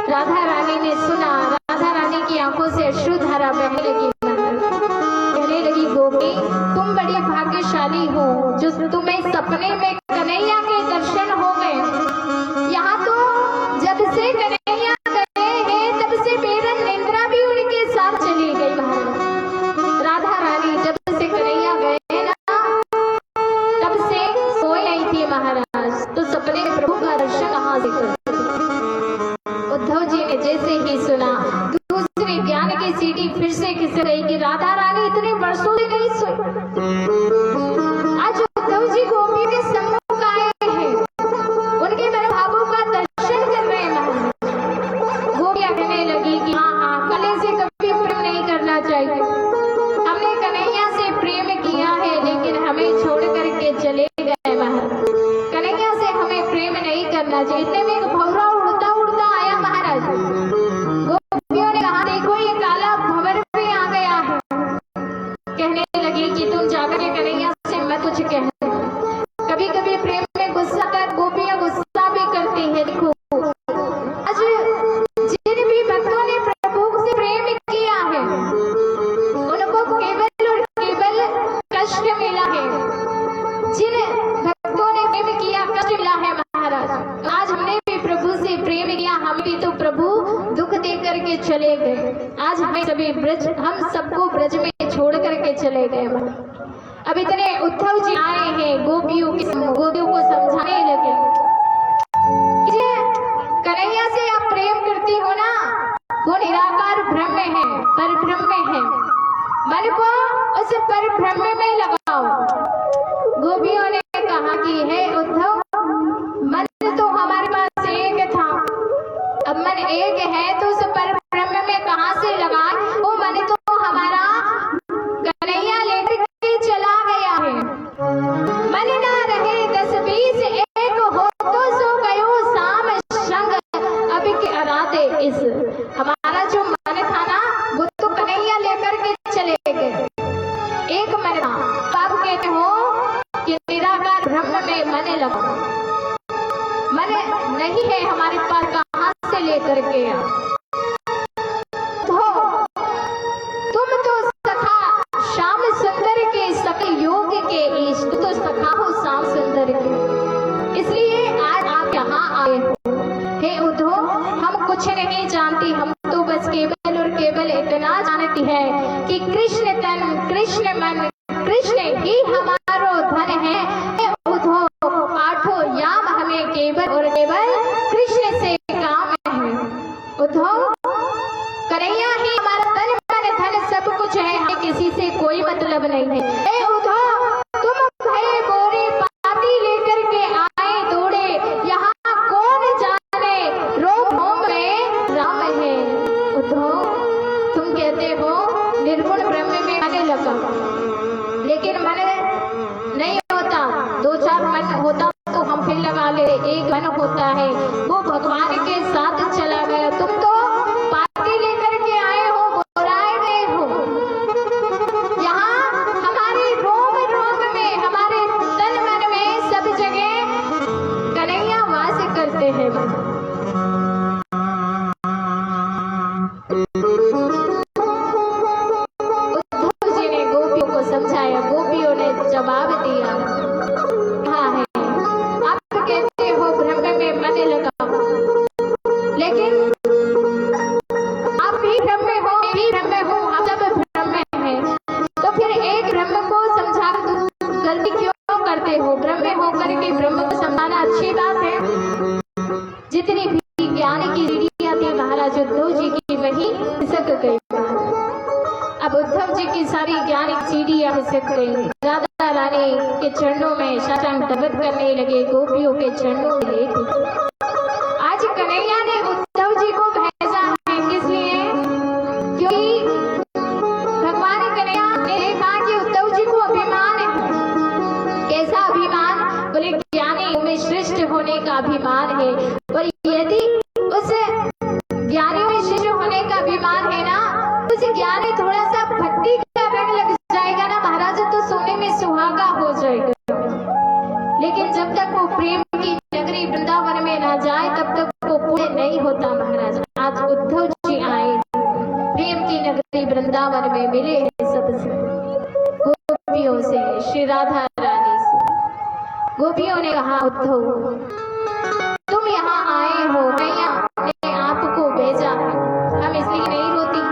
Speaker 2: राधा रानी ने सुना, राधा रानी की आंखों से अश्रुधारा बहने लगी, कहने लगी गोपी तुम बड़ी भाग्यशाली हो जो तुम्हें सपने में कन्हैया के दर्शन हो गए। यहाँ तो जब से कन्हैया गए हैं तब से मेरा निद्रा भी उनके साथ चली गई। राधा रानी जब से कन्हैया गए ना तब से सोई नहीं थी महाराज, तो सपने में प्रभु का दर्शन कहाँ से कर। उद्धव जी ने जैसे ही सुना दूसरी ज्ञान की सीढ़ी फिर से खिसक गई कि राधा रानी इतने वर्षों से नहीं सोई। आज उद्धव जी गोपी के सम्मुख आए हैं, उनके मनोभावों का दर्शन कर रहे हैं महाराज। गोपियां कहने लगी कि हाँ कले से कभी प्रेम नहीं करना चाहिए, हमने कन्हैया से प्रेम किया है लेकिन हमें छोड़ करके चले गए महाराज, कन्हैया से हमें प्रेम नहीं करना चाहिए। इतने में एक भंवरा उड़ता उड़ता आया महाराज। गोपियों ने कहा देखो ये काला भंवर भी आ गया है। कहने लगी कि तुम जाकर के कन्हैया से मत कुछ कह, कभी कभी प्रेम में गुस्सा कर गोपियां गुस्सा भी करती है। देखो आज जिन भी भक्तों ने प्रभु से प्रेम किया है उनको केवल और केवल कष्ट मिला है। जिन भक्तों ने प्रेम किया कष्ट मिला है महाराज। आज हमने भी प्रभु से प्रेम किया, हम भी तो प्रभु दुख दे करके चले गए। आज हमें सभी ब्रज, हम सबको ब्रज में छोड़ करके चले गए। अब इतने उद्धव जी आए हैं गोपियों को समझाने लगे कि कन्हैया से आप प्रेम करती हो ना, वो निराकार ब्रह्म है, पर ब्रह्म है, मन को उस पर ब्रह्म में लगाओ। गोपियों ने कहा कि हे उद्धव मन तो हमारे पास एक था, अब मन एक है तो उस पर ब्रह्म में कहां से लगाए। वो मन तो हमारा कन्हैया लेकर के चला गया है। मन ना रहे 10-20 एक हो तो सो गयो शाम संग, अभी के अराधे इस। हमारा जो मन था ना वो तो कन्हैया लेकर के चले गए, एक मन था। आप कहते हो कि निराकार ब्रह्म में मन लगाओ, मन नहीं है हमारे पास, कहां से लेकर के तो तुम तो सखा श्याम सुंदर के सकल योग के ईश, तो सखा हो श्याम सुंदर के, इसलिए आज आप यहाँ आए हो। हे उद्धव हम कुछ नहीं जानती, हम तो बस केवल और केवल इतना जानती है कि कृष्ण तन कृष्ण मन कृष्ण ही हमारो धन है। हे उद्धव आठों याम हमें केवल और केवल कृष्ण से काम है। उद्धव कन्हैया ही हमारा तन मन धन सब कुछ है, हमें किसी से कोई मतलब नहीं है। हे उद्धव तुम भय गोरी पाती लेकर के आए दौड़े, यहाँ कौन जाने रोम होम में राम है। उद्धव तुम कहते हो निर्गुण ब्रह्म में मन लगा, लेकिन मन नहीं होता, 2-4 मन होता तो हम फिर लगा ले, एक मन होता है वो भगवान के साथ चला गया। तुम तो पार्टी लेकर के आए हो, बुलाए गए हो, यहाँ हमारे रोम रोम में हमारे तन मन में सब जगह कन्हैया वास करते हैं। उद्धव जी ने गोपियों को समझाया, गोपियों ने जवाब दिया हाँ है, आप कहते हो ब्रह्म में मन लगाओ, लेकिन आप भी ब्रह्म हो, भी ब्रह्म हो, हम सब ब्रह्म हैं, तो फिर एक ब्रह्म को समझा गलती क्यों करते हो। ब्रह्म हो करके ब्रह्म को समझाना अच्छी बात है। जितनी भी ज्ञान की सीढ़ियां थी महाराज उद्धव जी की वही खिसक गई। अब उद्धव जी की सारी ज्ञान की सीढ़ियां खिसक गई। राधा रानी के चरणों में साष्टांग दंडवत करने लगे, गोपियों के चरणों में लेटे। आज कन्हैया ने उद्धव जी को भेजा है, किस लिए? क्योंकि भगवान कन्हैया ने देखा कि उद्धव जी को अभिमान है। कैसा अभिमान? बोले ज्ञानी में श्रेष्ठ होने का अभिमान है। और यदि उस ज्ञानी में श्रेष्ठ होने का अभिमान है ना, उस ज्ञानी थोड़ा सा भक्ति का रंग लग में मिले हैं सबसे, गोपियों से, श्री राधा रानी से। गोपियों ने कहा उद्धव तुम यहाँ आए हो, कन्हैया ने आपको भेजा है, हम इसलिए नहीं रोती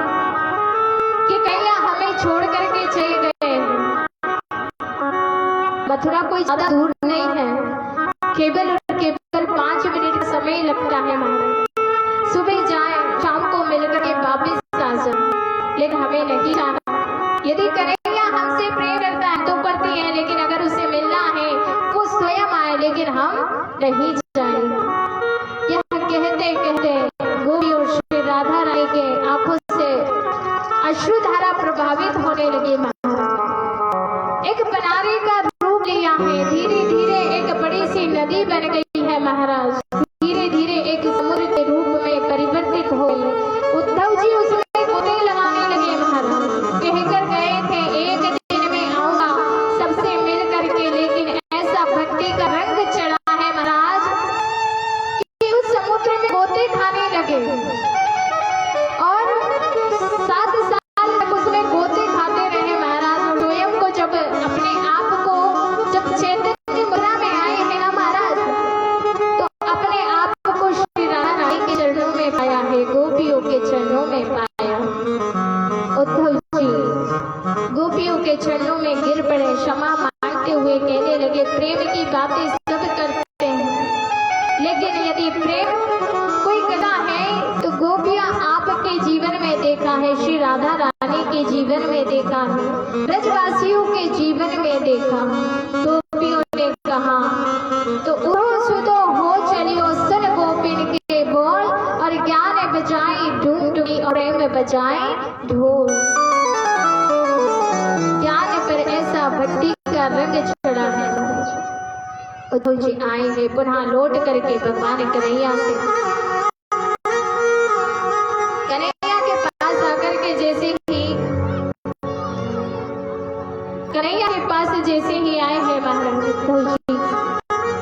Speaker 2: कि कन्हैया हमें छोड़ करके चले गए हैं। मथुरा कोई ज्यादा दूर नहीं है, केवल और केवल 5 मिनट का समय लगता है महाराज। सुबह जाए, शाम को मिलकर के वापिस आ जाए, लेकिन हमें नहीं जाना। यदि कन्हैया हमसे प्रेम करता है तो करती है, लेकिन अगर उसे मिलना है वो स्वयं आए, लेकिन हम नहीं जाएंगे। यह कहते कहते गोपी और श्री राधा रानी के आंखों से अश्रुधारा प्रभावित होने लगी महाराज। एक बनारे का रूप लिया है, धीरे धीरे एक बड़ी सी नदी बन गई है महाराज, धीरे धीरे एक समुद्र के रूप में परिवर्तित हो गई। उद्धव जी उसमें गोते लगाने लगे महाराज, कहकर गए थे एक दिन में आऊंगा सबसे मिल करके, लेकिन ऐसा भक्ति का रंग चढ़ा है महाराज कि उस समुद्र में गोते खाने लगे और 7 साल तक उसमें गोते खाते रहे महाराज। स्वयं को जब अपने आप को जब चैतन्य मुद्रा में आए हैं ना महाराज, तो अपने आप को श्री राधा रानी के चरणों में पाया है, गोपियों के चरणों में पाया। उद्धव जी गोपियों के चरणों में गिर पड़े, क्षमा मांगते हुए कहने लगे प्रेम की बातें सब करते हैं, लेकिन यदि प्रेम कोई करता है तो गोपियां आपके जीवन में देखा है, श्री राधा रानी के जीवन में देखा है, ब्रजवासियों के जीवन में देखा। गोपियों ने कहा तो उड़ो सुधो हो चलियो सुन गोपिन के बोल, और ज्ञान बजाई ढूंढी और प्रेम बजाई ढोल। ज्ञान पर ऐसा भक्ति का रंग चढ़ा है। उद्धव जी आए हैं पुनः लौट करके भगवान कन्हैया से, कन्हैया के पास आकर के जैसे ही कन्हैया के पास जैसे ही आए हैं महाराज, उद्धव जी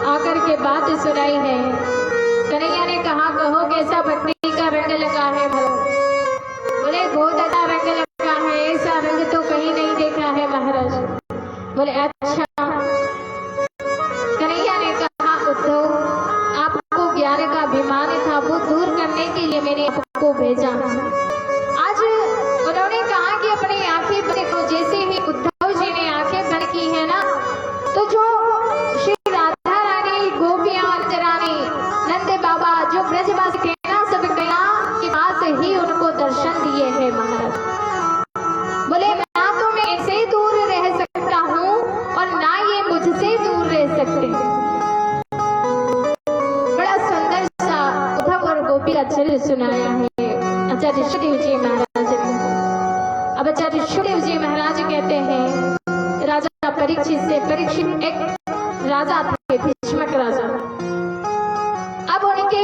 Speaker 2: आकर के बात सुनाई है। कन्हैया ने कहा कहो कैसा भक्ति का रंग लगा है महाराज। बोले बहुत अच्छा रंग लगा है, ऐसा रंग तो कहीं नहीं देखा है महाराज। बोले अच्छा। कन्हैया ने कहा उद्धव आपको ज्ञान का अभिमान था, वो दूर करने के लिए मैंने आपको भेजा। आज उन्होंने कहा कि अपनी आंखें देखो, जैसे ही उद्धव जी ने आंखें बंद की है ना, तो जो श्री राधा रानी, गोपियां, अंतरानी, नंद बाबा जो ब्रजवासी थे ना, सब कन्हैया के पास ही उनको दर्शन दिए हैं महाराज। बोले ना तो मैं इनसे दूर रह सकता हूँ और ना ये मुझसे दूर रह सकते। बड़ा सुंदर सा उद्धव और गोपी का चरित्र सुनाया है आचार्य ऋषिदेव जी महाराज ने। अब आचार्य ऋषिदेव जी महाराज कहते हैं राजा परीक्षित से, परीक्षित एक राजा थे, भीष्मक राजा। अब उनके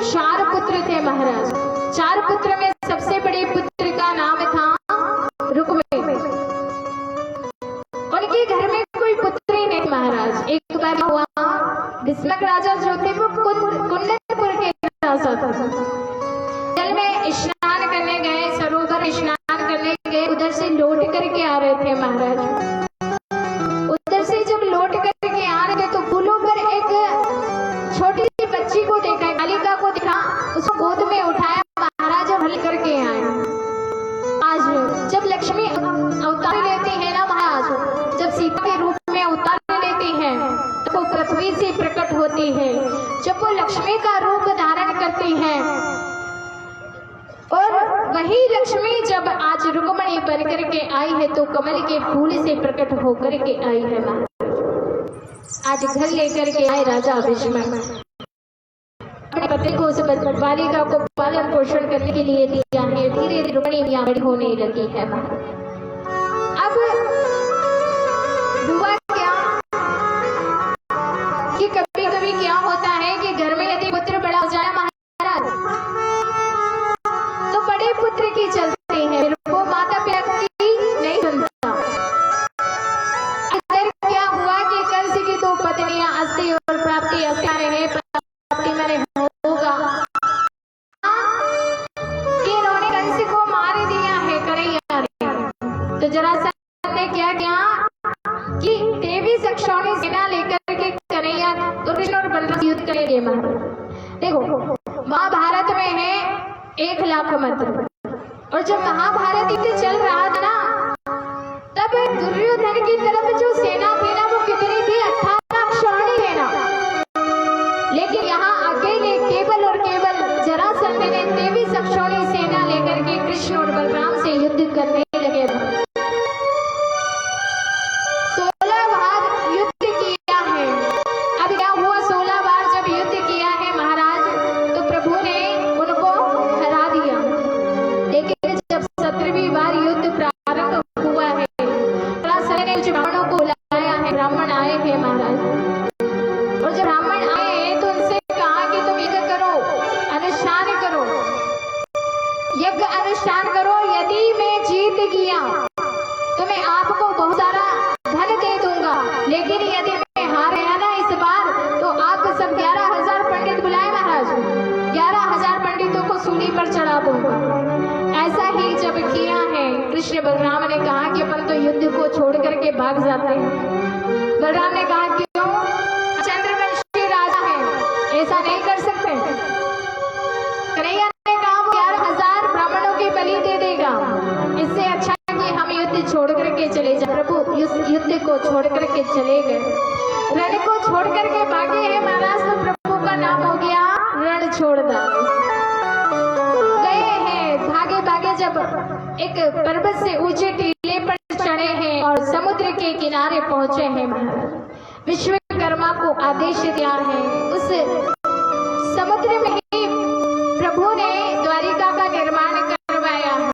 Speaker 2: 4 पुत्र थे महाराज। 4 पुत्र में सबसे बड़े पुत्र का नाम था रुक्मिणी। उनके घर में कोई पुत्र ही नहीं महाराज। एक बार हुआ, भीष्मक राजा जो थे वो कुंडनपुर के राजा थे, जल में स्नान करने गए, सरोवर स्नान करने गए, उधर से लौट करके आ रहे थे महाराज। उधर से जब लौट करके आ रहे थे तो पुलों पर एक छोटी सी बच्ची को देखा, बालिका को देखा, उसको गोद में उठाया महाराज और हल करके आए। आज जब लक्ष्मी अवतार लेती है ना महाराज, जब सीता के रूप में अवतार लेती है तो वो पृथ्वी से प्रकट होती है। जब वो लक्ष्मी का रूप धारण करती है, और वही लक्ष्मी जब आज रुक्मिणी बन करके आई है तो कमल के फूल से प्रकट होकर के आई है महाराज। आज घर लेकर के आए राजा भीष्मक, अपने पति को उस बालिका को पालन पोषण करने के लिए दिया है। धीरे धीरे रुक्मिणी यहाँ बड़ी होने लगी है महाराज। अब हुआ क्या कि कभी कभी क्या होता है कि घर में यदि पुत्र बड़ा हो जाए महाराज, तो बड़े पुत्र की चलते हैं, वो माता पिता की नहीं सुनता। अगर क्या हुआ कि कंस की 2 पत्नियां अस्ति और प्राप्ति अस्ति रहे, प्राप्ति मैंने होगा कि इन्होंने कंस को मार दिया है कन्हैया ने। 1,00,000 मंत्र। और जब महाभारत युद्ध चल रहा था ना, तब दुर्योधन की तरफ जो सेना थी ना, वो कितनी थी? 18 क्षौणी सेना। लेकिन यहाँ अकेले केवल और केवल जरासंध ने 23 अक्षौणी सेना लेकर के कृष्ण और बलराम से युद्ध करने लगे। 16 बार युद्ध किया है। अब क्या हुआ? 16 बार जब युद्ध किया है महाराज, तो प्रभु ने उनको हरा दिया। लेकिन जब 17वीं बार युद्ध प्रारंभ हुआ है, जरासंध ने ब्राह्मणों को बुलाया है। ब्राह्मण आए हैं महाराज, और जब ब्राह्मण आए तो उनसे कहा कि तुम यज्ञ करो, अनुष्ठान करो, यज्ञ अनुष्ठान करो। यदि मैं जीत गया तो मैं आपको बहुत सारा धन दे दूंगा, लेकिन यदि मैं हार गया ना इस बार, तो आप सब 11,000 पंडित बुलाए महाराज, 11,000 पंडितों को सूली पर चढ़ा दूंगा। ऐसा ही जब किया है, कृष्ण बलराम ने कहा कि अपन तो युद्ध को छोड़ करके भाग जाते हैं। बलराम ने कहा क्यों? चंद्रवंशी राजा है, ऐसा नहीं कर सकते। कन्हैया ने कहा वो 11,000 ब्राह्मणों की बलि दे देगा, इससे अच्छा कि हम युद्ध छोड़ करके चले जाए। प्रभु युद्ध को छोड़ करके चले गए, रण को छोड़ करके भागे हैं महाराज। तो प्रभु का नाम हो गया रण छोड़दास। गए हैं भागे भागे, जब एक पर्वत से ऊंचे टीले पर चढ़े हैं और समुद्र के किनारे पहुंचे हैं महाराज। विश्वकर्मा को आदेश दिया है, उस समुद्र में ही प्रभु ने द्वारिका का निर्माण करवाया है।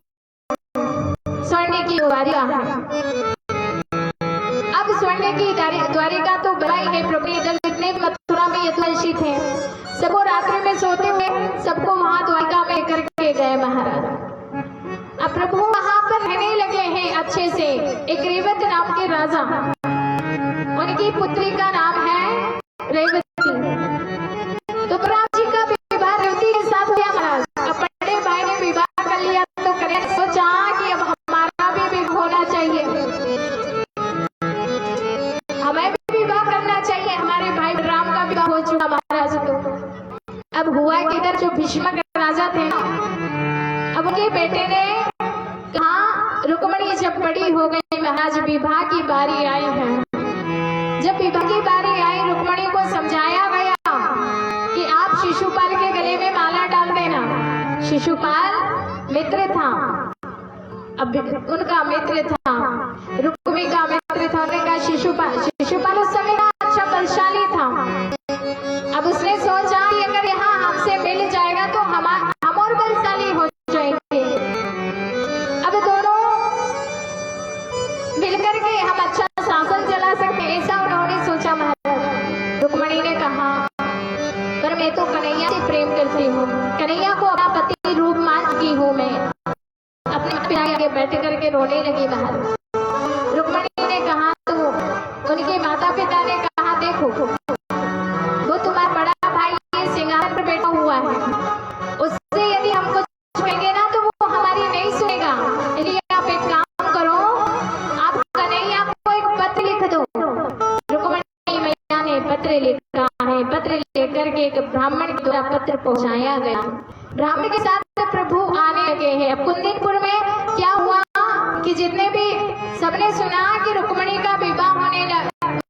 Speaker 2: स्वर्ण की द्वारिका है। अब स्वर्ण की द्वारिका तो बनाई है प्रभु ने। इधर जितने मथुरा में यदुवंशी थे, सबको रात्रि में सोते हुए सबको वहां द्वारिका में करके गए महाराज। अब प्रभु वहां पर रहने लगे हैं अच्छे से। एक रेवत नाम के राजा, उनकी पुत्री का नाम है रेवती। तो राम जी का विवाह रेवती के साथ हुआ महाराज। अब बड़े भाई ने विवाह कर लिया, तो कन्हैया ने सोचा कि अब हमारा भी विवाह होना चाहिए, हमें भी विवाह करना चाहिए। हमारे भाई राम का विवाह हो चुका महाराज। तो अब हुआ कि इधर जो भीष्मक राजा थे ना, अब उनके बेटे ने कहा, रुक्मणी जब बड़ी हो गई महाराज, विवाह की बारी आई है। जब विवाह की बारी आई, रुक्मणी को समझाया गया कि आप शिशुपाल के गले में माला डाल देना। शिशुपाल मित्र था, अब उनका मित्र था, रुक्मी का मित्र था। उन्होंने कहा शिशुपाल उस समय का अच्छा बलशाली था। अब उसने सोचा कि अगर यहाँ हमसे मिल जाएगा तो हम और बलशाली हो जाएंगे। अब दोनों मिलकर के हम अच्छा शासन चला सकते, ऐसा उन्होंने सोचा महाराज। रुक्मणी ने कहा, पर मैं तो कन्हैया से प्रेम करती हूँ, कन्हैया को अपना पति रूप मान चुकी हूँ। मैं अपने पिता के आगे बैठ करके रोने लगी महाराज। रुक्मणी ने कहा, तो उनके माता पिता ने कहा, देखो वो तुम्हारा बड़ा भाई ये सिंहासन पर बैठा हुआ है, उससे यदि हम कुछ कहेंगे ना तो वो हमारी नहीं सुनेगा। इसलिए आप एक काम करो, आप कन्हैया को एक पत्र लिख दो। रुक्मणी मैया ने पत्र लिखा है। पत्र लेकर के एक ब्राह्मण के द्वारा पत्र पहुंचाया गया। ब्राह्मण के साथ प्रभु आने लगे हैं। अब कुंदनपुर में क्या हुआ कि जितने भी सबने सुना कि रुक्मणी का विवाह होने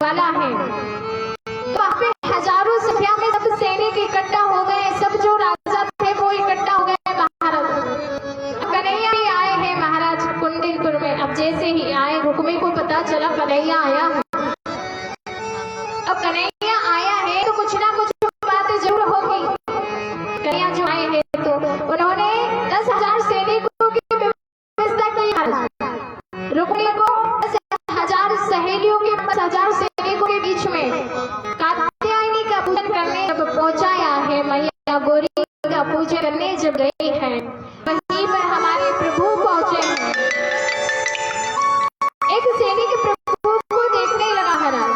Speaker 2: वाला है, तो वहाँ पे हजारों संख्या में सब सैनिक इकट्ठा हो गए। सब जो राजा थे वो इकट्ठा हो गए महाराज। कन्हैया ही आए हैं महाराज कुंदनपुर में। अब जैसे ही आए, रुक्मी को पता चला कन्हैया आया है। अब कन्हैया आया है तो कुछ ना कुछ बात जरूर होगी। कन्हैया जो आए हैं तो उन्होंने 10,000 सैनिकों की व्यवस्था की। रुक्मी को 10,000 सहेलियों के 10,000 सैनिकों के बीच में कात्यायनी का पूजन करने जब पहुंचाया है, मैया गौरी का पूजन करने जब गई है, वहीं पर हमारे प्रभु पहुंचे हैं। एक सैनिक प्रभु को देखने लगा महाराज,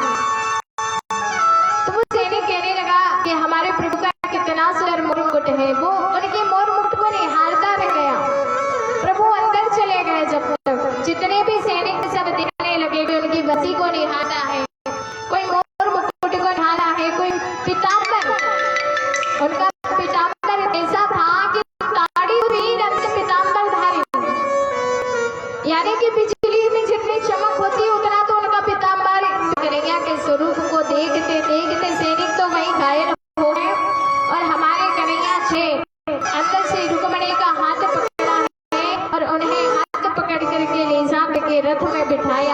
Speaker 2: तो वो सैनिक कहने लगा कि हमारे प्रभु का कितना सुंदर मोर मुकुट है। वो उनके मोर मुकुट को निहारता रह गया। प्रभु अंदर चले गए। जब तक जितने भी सैनिक सब देखने लगे कि उनकी बसी को निहारना है, कोई मोर मुकुट को निहारना है, कोई पीताम्बर, उनका पीताम्बर ऐसा था कि ताड़ी हुई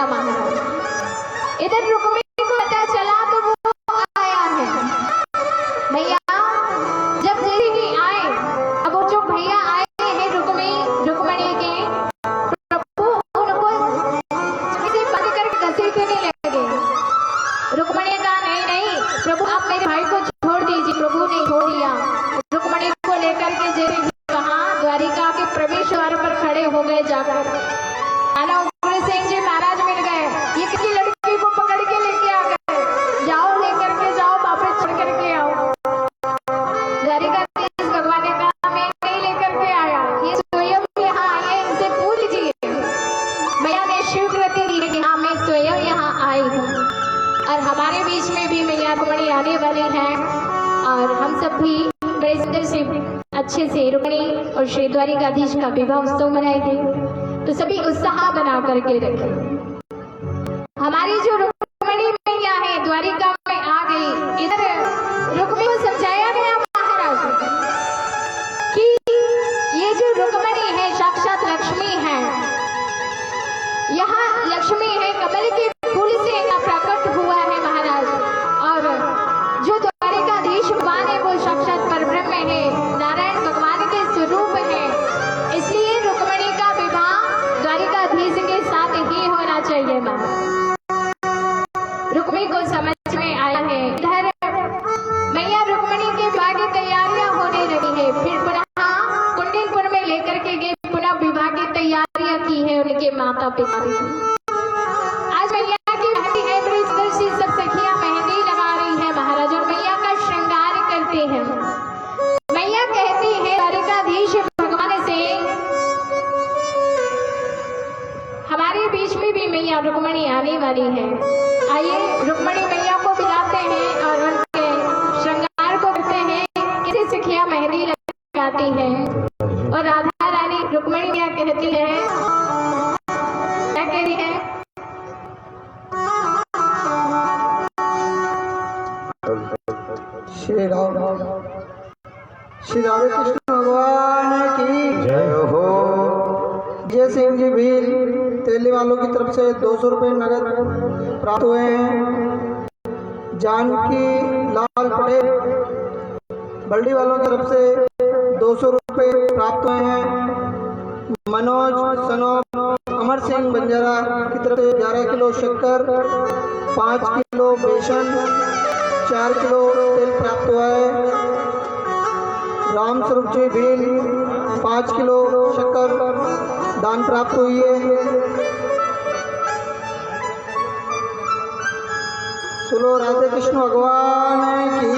Speaker 2: गया महाराज। इधर रुक्मिणी को पता चला तो वो आया है। भैया जब जैसे ही आए, अब वो जो भैया आए हैं रुक्मिणी के, प्रभु उनको किसी बंद करके घसीटने लगे। रुक्मिणी ने कहा नहीं नहीं प्रभु आप मेरे भाई को छोड़ दीजिए। प्रभु ने छोड़ दिया। रुक्मिणी को लेकर के जैसे ही कहा द्वारिका के प्रवेश द्वार पर खड़े हो गए जाकर। आना उग्र सिंह जी महाराज मिल गए। ये किसी लड़की को पकड़ के लेके आ गए। जाओ लेकर के जाओ, वापस छोड़ करके आओ। द्वारिकाधीश भगवान ने कहा मैं नहीं लेकर के आया, ये स्वयं यहाँ आए, इनसे पूछ लीजिए। मैया ने स्वीकृति दी कि हाँ मैं स्वयं यहाँ आई हूँ और हमारे बीच में भी मैया रुक्मिणी आने वाली है और हम सब भी बड़े सुंदर से अच्छे से रुक्मिणी और श्री द्वारिकाधीश का विवाह उत्सव मनाएंगे। तो सभी उत्साह बना करके रखे। हमारी जो रुक्मिणी मैया है द्वारिका में आ गई। इधर रुक्मिणी को समझाया गया महाराज कि ये जो रुक्मिणी है साक्षात लक्ष्मी है। यहाँ लक्ष्मी है, कमल के फूल से प्रकट हुआ है महाराज। और जो द्वारिकाधीश भगवान है वो साक्षात परब्रह्म है, नारायण भगवान के स्वरूप है। इसलिए रुक्मिणी का विवाह द्वारिकाधीश के साथ ही होना चाहिए महाराज। रुक्मिणी को समझ में आया है। इधर मैया रुक्मिणी के विवाह की तैयारियां होने लगी है। फिर पुनः कुंडलपुर में लेकर के गए, पुनः विवाह की तैयारियां की है उनके माता पिता ने। आज मैया की मेहंदी है, बड़ी सुंदर सी सब सखियां मेहंदी लगा रही है महाराज और मैया का श्रृंगार करते हैं। मैया कहती है द्वारिकाधीश भगवान से हमारे बीच में भी मैया रुक्मिणी आने वाली है। आइए रुक्मिणी मैया को बुलाते हैं और उनके श्रृंगार को करते हैं। किसी सखियां मेहंदी लगाती है और राधा रानी रुक्मिणी क्या कहती है, क्या कह रही है?
Speaker 3: श्री राधे कृष्ण भगवान की जय हो। जय सिंह जी भील तेली वालों की तरफ से 200 रुपये नगद प्राप्त हुए हैं। जानकी लाल पटेल बल्डी वालों की तरफ से 200 रुपये प्राप्त हुए हैं। मनोज सनोप अमर सिंह बंजारा की तरफ से 11 किलो शक्कर, 5 किलो बेसन, 4 किलो तेल प्राप्त हुआ है। राम स्वरूप जी भील 5 किलो शक्कर दान प्राप्त हुई है। सुनो राधे कृष्ण भगवान की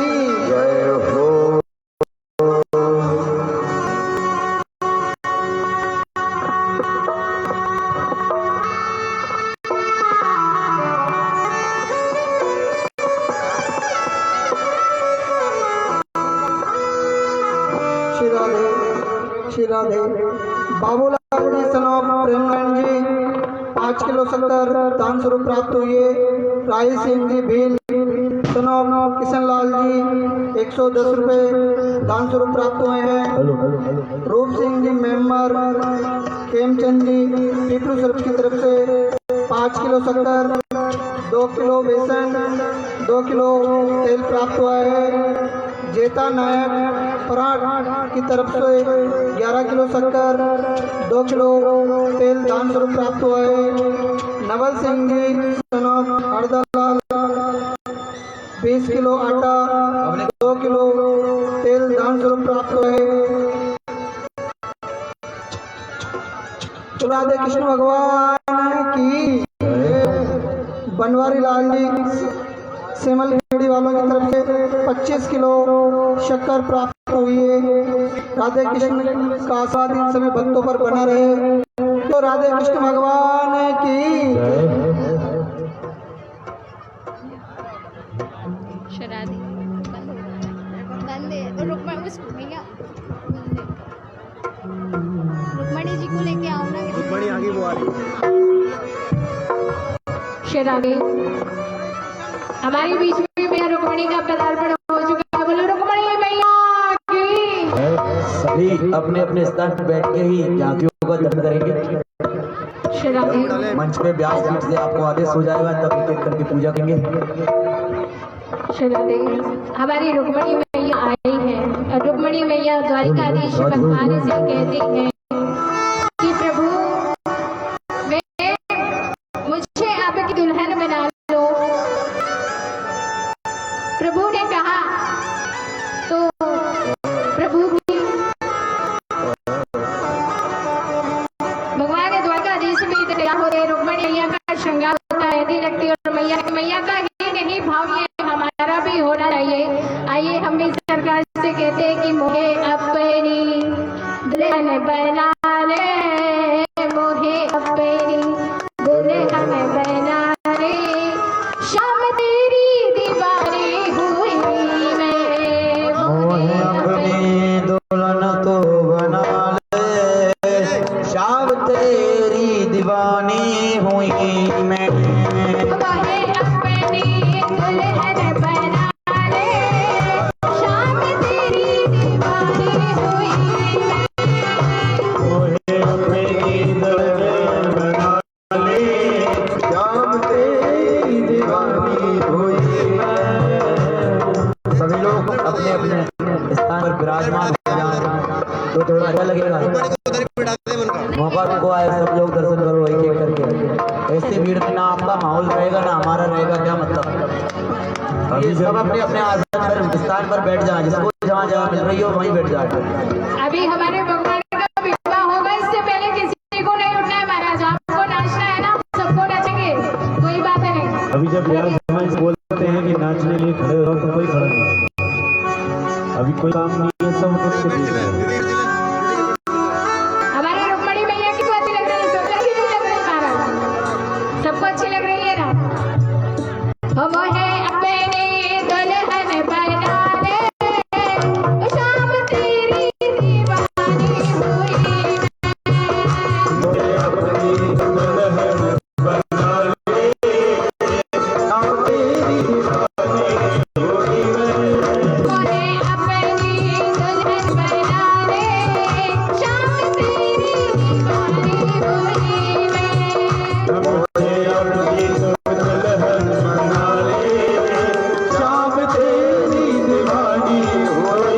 Speaker 3: जय हो। श्री राधे बाबूलाल जी सनोप प्रेमनारायण जी 5 किलो शक्कर दान स्वरूप प्राप्त हुई है। राही सिंह जी भील सनोप किशन लाल जी 110 रुपये दान स्वरूप प्राप्त हुए हैं। रूप सिंह जी मेम्बर खेमचंद जी पीपलू स्वरूप की तरफ से 5 किलो शक्कर, 2 किलो बेसन, 2 किलो तेल प्राप्त हुआ है। जेता नायक पराठ की तरफ से 11 किलो शक्कर, 2 किलो तेल दान स्वरूप प्राप्त हुआ है। नवल सिंह जी सनोप हरदलाल 20 किलो आटा, 2 किलो तेल दान स्वरूप प्राप्त हुआ है। तो राधे कृष्ण भगवान की। बनवारी लाल जी सेमल खेड़ी वालों की तरफ से 25 किलो शक्कर प्राप्त हुई है। राधे कृष्ण का आशीर्वाद इन सभी भक्तों पर बना रहे। तो राधे कृष्ण भगवान की।
Speaker 2: शराधी रुक्मिणी जी को लेके आओ ना।
Speaker 1: रुक्मिणी आगे वो आ रही
Speaker 2: शराधी हमारे बीच में मैया रुक्मिणी का पदार्पण हो चुका है। बोलो रुक्मिणी मैया की।
Speaker 4: सभी अपने अपने स्थान पर बैठ के ही झांकियों का दर्शन करेंगे।
Speaker 2: शराधी
Speaker 4: मंच पे व्यासपीठ से आपको आदेश हो जाएगा, तब एक एक करके पूजा करेंगे।
Speaker 2: चलो हमारी रुक्मणी मैया आई है और रुक्मणी मैया द्वारिकाधीश भगवान से कहती है कि प्रभु मुझे आपकी दुल्हन बना लो। प्रभु ने कहा तो प्रभु भी भगवान द्वारकाधीश भी तैयार हो रहे। रुक्मणी मैया का श्रृंगार होता है, यदि लगती है और मैया का ही नहीं भाव ये हमारा भी होना चाहिए। आइए हम भी सरकार से कहते हैं कि मुझे अपनी दुल्हन बना ले, मुझे अपनी दुल्हन बना ले, शाम तेरी दीवानी हुई मैं, मुझे
Speaker 4: अपनी दुल्हन तो बना ले, शाम तेरी दीवानी हुई मैं। सभी लोग अपने अपने स्थान पर विराजमान हो जाएं तो थोड़ा अच्छा लगेगा। मौका तुमको आए, सब लोग दर्शन करो एक एक करके। ऐसी भीड़ में ना आपका माहौल रहेगा ना हमारा रहेगा, क्या मतलब। ये सब अपने अपने आसन पर स्थान पर बैठ जाए, जिसको जहाँ जहाँ मिल रही हो वहीं बैठ जाए।
Speaker 2: अभी हमारे भगवान का विवाह होगा, इससे पहले किसी को नहीं उठना है महाराज। आपको नाचना है ना, सबको नाचेंगे, कोई बात नहीं।
Speaker 1: अभी जब यार बोलते हैं कि नाचने के लिए खड़े हो तो कोई खड़ा नहीं, अभी कोई काम नहीं है, सब कुछ के देख रहे हैं।
Speaker 2: हमारी रुक्मणी मैया की तो अच्छी लग रही है, सबको अच्छी नहीं लग रही महाराज, सबको अच्छी लग रही है ना। हम है अपने दुल्हन बना ले, शाम तेरी दीवानी हुई